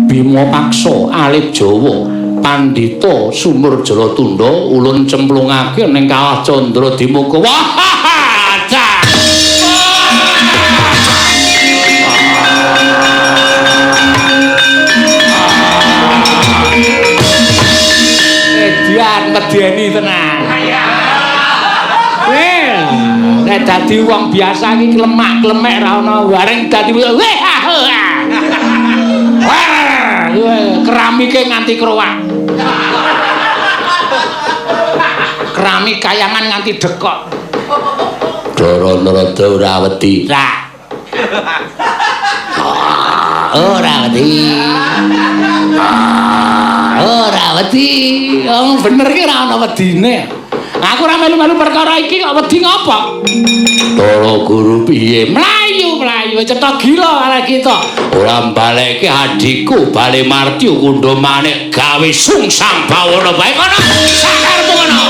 Bima Paksa alit Jawa Pandhita Sumur Jalatunda ulun cemplungake ning Kawah Candra Dimuka wah medeni tenan. Nek dadi wong biasa iki klemak-klemek ra ono bareng dadi keramike nganti krowak. Keramik kayangan nganti dekok. Dara Narada ora wedi. Ora wedi. Ora wedi. Wong bener iki ora ana wedine. Aku ora melu-melu perkara iki kok wedi ngopo? Para guru piye? Mlayu cetha gila arek kita. Ora mbaleke adikku bali marti kundhamane gawe sungsang bawana bae kono. Sakarepmu kono.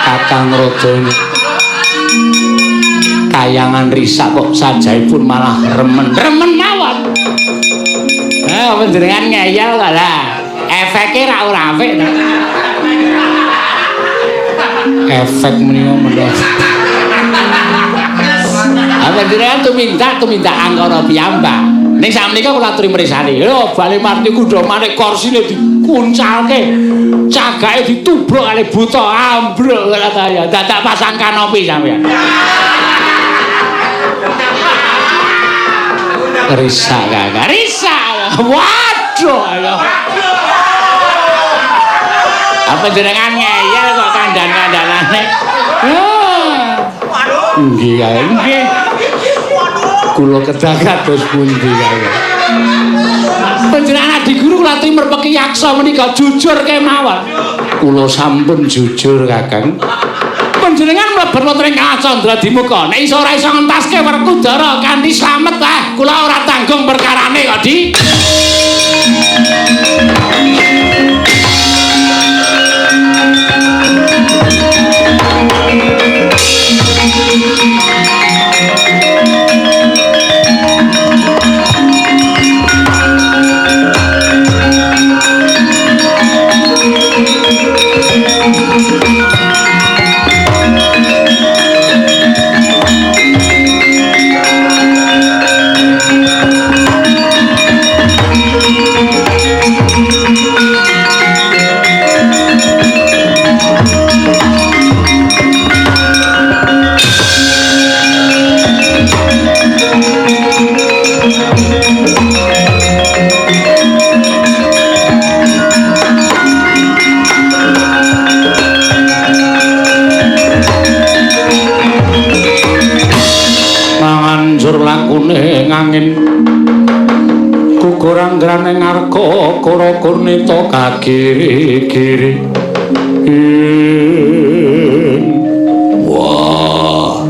Kakang Raja kayangan risak kok sajaipun malah remen mawon. Panjenengan ngeyel kok lah. Efeke ra ora apik to. Efek menika mendos. Panjenengan tuminta angkara piyambak. Ning sakmenika kula aturi mresani. Lho bali marti kundhamane korsine dikuncalke. Cagake ditubruk kali buta ambruk kala kaya dadak pasang kanopi sampean. Risak Kakak, risak. Waduh. Apa jenengan ngeyel kok kandan-kandanane? Nggih kae nggih. Kula kedah kados pundi kae. Panjenengan Adi Guru kula aturi merpeki yaksa menika jujur kemawon. Kula sampun jujur Kakang. Panjenengan mlebet wonten ing Kawah Candra Dimuka. Nek iso ora iso ngentaske Werkudara kanthi slamet kula ora tanggung perkarane kok, Di. gorang-grane ngarga kara kurnita kakiri-kiri. Wah.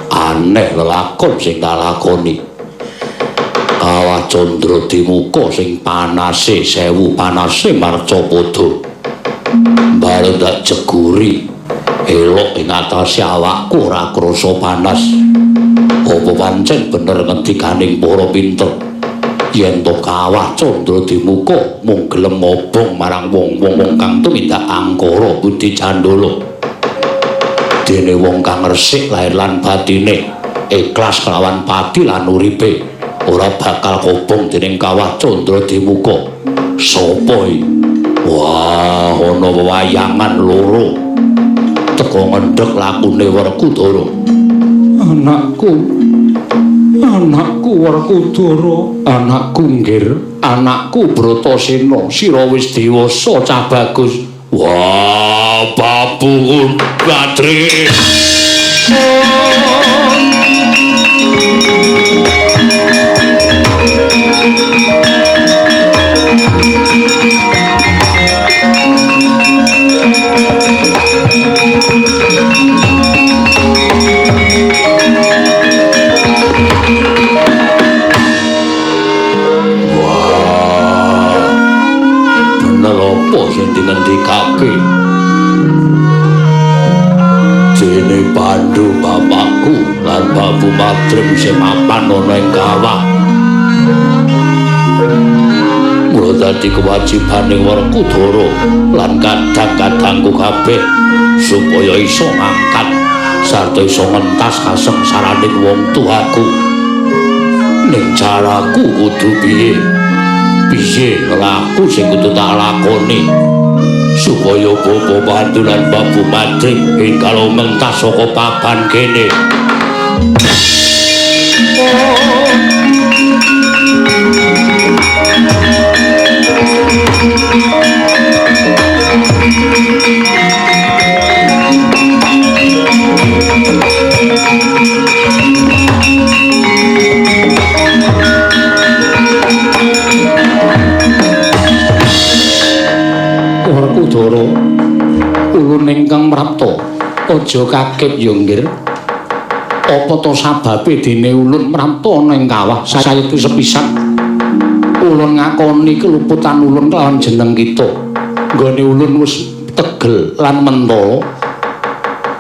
Aneh lelakon sing kalakoni. Kawah Candra Dimuka sing panase 1000 panase Marcapada. Barendak jeguri elok ing atase awakku ora krasa panas. Apa pancen bener ngendikaning para pinter yen to Kawah Candra Dimuka mung gelem ngobong marang wong-wong kang tumindak angkara budi candala. Dene wong kang resik lair lan batine ikhlas kelawan pati lan uripe ora bakal kobong dening Kawah Candra Dimuka. Sapa iki? Wah, ana wewayangan loro teko ngendhek lakune Werkudara. Anakku Werkudara, anakku Nggir, anakku Bratasena, sira wis dewasa cah bagus. Wah, babu Badri. Ngendikake dene Pandhu bapakku lan Babu Madrim sing mapan ana ing kawah. Mula dadi kewajibaning Werkudara lan kadang-kadangku kabeh supaya iso ngangkat sarta iso ngentas kasengsaraning wong tuaku. Ning caraku kudu piye? Piye laku sing kudu tak lakoni supaya Bapak Pandhu lan Babu Madrim enggal mentas saka papan kene. Werkudara, ulun ingkang mrapta, aja kaget ya Nggir. Apa to sababe dene ulun mrapta ana ing kawah sayetu sepisan? Ulun ngakoni keluputan ulun kelawan jeneng kita. Nggone ulun wis tegel lan mentala.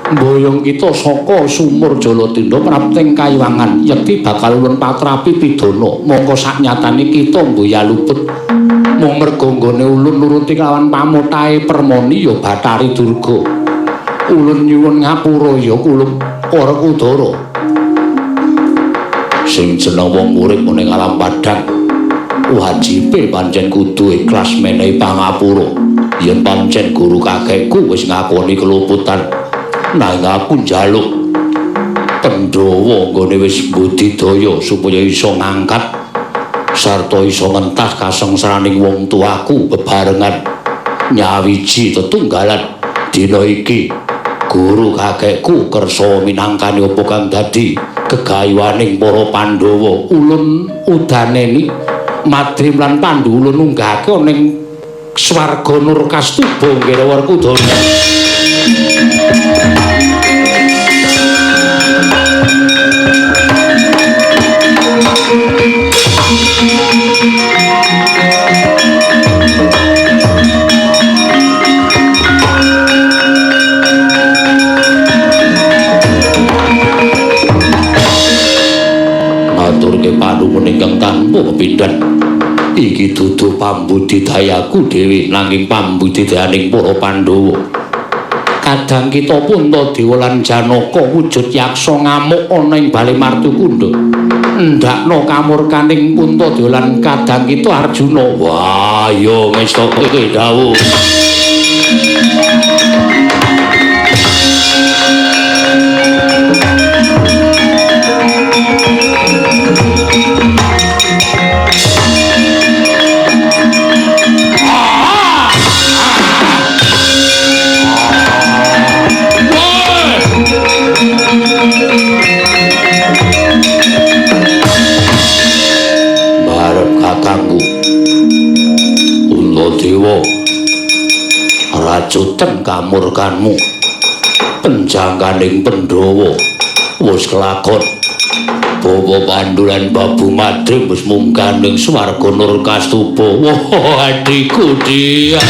Mboyong kita saka sumur Jalatindha mrapting Kayiwangan yekti bakal ulun patrapi pidana. Mongko saknyatane kita mboya luput. Mung merga nggone ulun nuruti kelawan pamutahe Permoni ya Bathari Durga. Ulun nyuwun ngapura ya kulum Werkudara. Sing jeneng wong urip ning alam padhang wajibe pancen kudu ikhlas menehi pangapura. Yen pancen guru kakekku wis ngakoni keluputan, nanging aku njaluk Pandhawa nggone wis budidaya supaya iso ngangkat sarta iso ngentas kasengsaraning wong tuaku bebarengan nyawiji tetunggalan. Dina iki guru kakekku kersa minangkani apa kang dadi gegayuhaning para Pandhawa. Ulun udaneni Madrim lan Pandhu ulun unggahake ning swarga Nurkastuba nggih Werkudara. Maturke panuwun ingkang tanpa pepindhan. Iki dudu pambudidayaku dhewe nanging pambudidayaning para Pandhawa. Kadang kita Puntadewa lan Janaka wujud yaksa ngamuk ana ing bale Martukundha. Ndakno kamurkaning Puntadewa lan kadang kita Arjuna. Wah, ya mesta kowe dawuh. kajutan kamurkanmu penjangkaning Pandhawa wis kelakon Bawa Pandhu lan Babu Madrim wis munggah ning swarga Nurkastuba. Wah, adikku dia.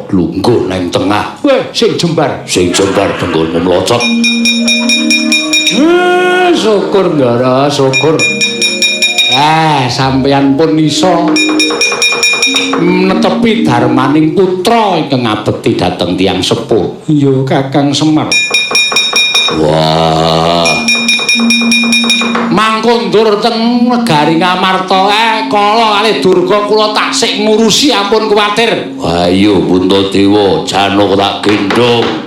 Lungguh nang tengah. Weh, sing jembar dengkulmu mlocot. Syukur Ndara, syukur. Sampeyan pun iso netepi darmaning putra ingkang ngabekti dhateng tiyang sepuh. Iya, Kakang Semar. Wah. Mangkondur teng negari Ngamarta kala kalih Durga kula taksih ngurusi ampun kuwatir. Ayo Puntadewa, januk tak gendong.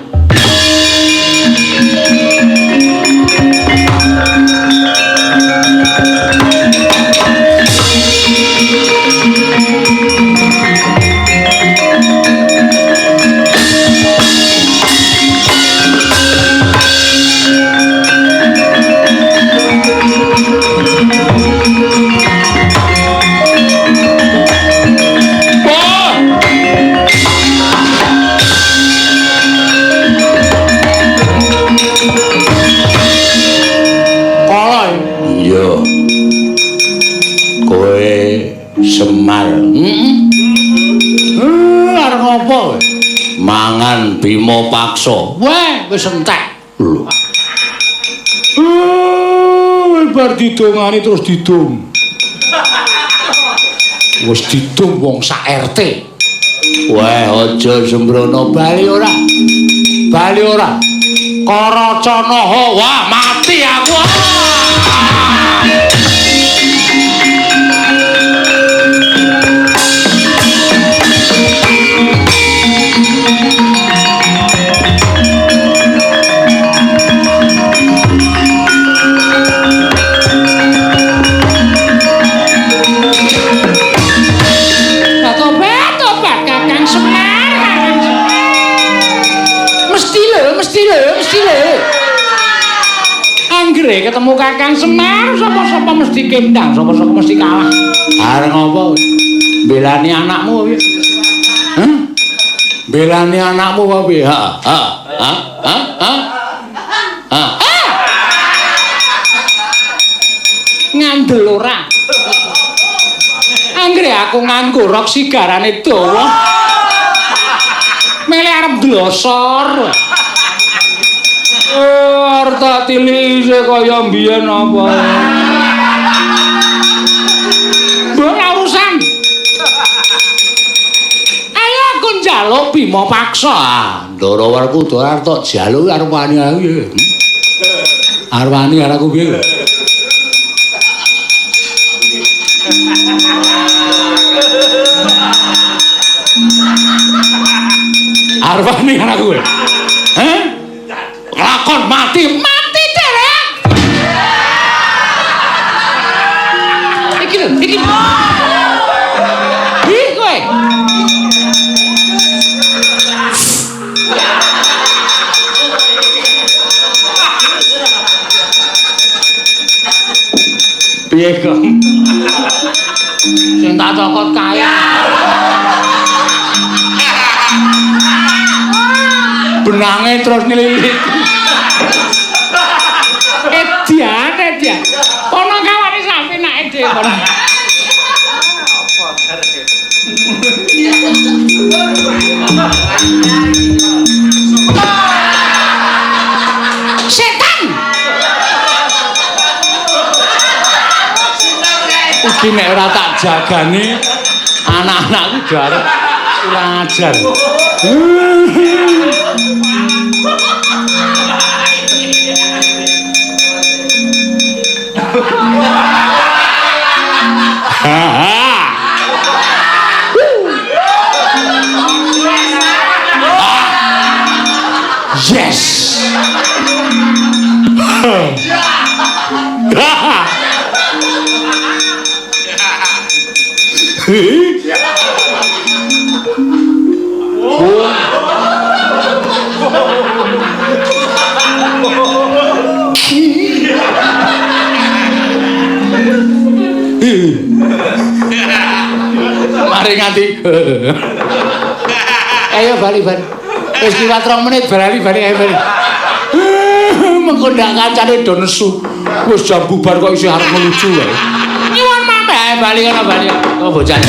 Semar. Arep ngopo? Mangan Bima Paksa. Weh, wis entek. Lho. Bar didongani terus didum. Wis didum wong sak RT. Weh, aja sembrono Bali ora. Karacanaha, wah mati aku. Anggere ketemu Kakang Semar, sapa-sapa mesti kendang, sapa-sapa mesti kalah. Arep ngopo? Belani anakmu piye? Hah? Belani anakmu apa piye? Ngandel ora? Anggere aku nganggo rok sigarane dawa. Mele arep dlosor. Arta tilise kaya mbiyen apa. Ora urusan. Ayo aku njaluk Bima Paksa. Ndara warku dolar tok jaluk arep wani aku ya. Arep wani aku piye? Arep wani aku. Heh? Lakon mati derek. Iki lho. Iki kowe. Piye kok? Sing tak cokot kaya. Benange terus nililit. Edian. Kono kawane sampe nake dhewe kono. Setan. Iki nek ora tak jagani anak-anakku garep kurang ajar. Yes. Mari nganti. Ayo bali. Wis liwat 2 menit bali ayo bali. Mengko ndak kancane do nesu. Wis jam bubar kok isih arep menuju wae. Nyuwun mameh bali kono bali. Kok bocah.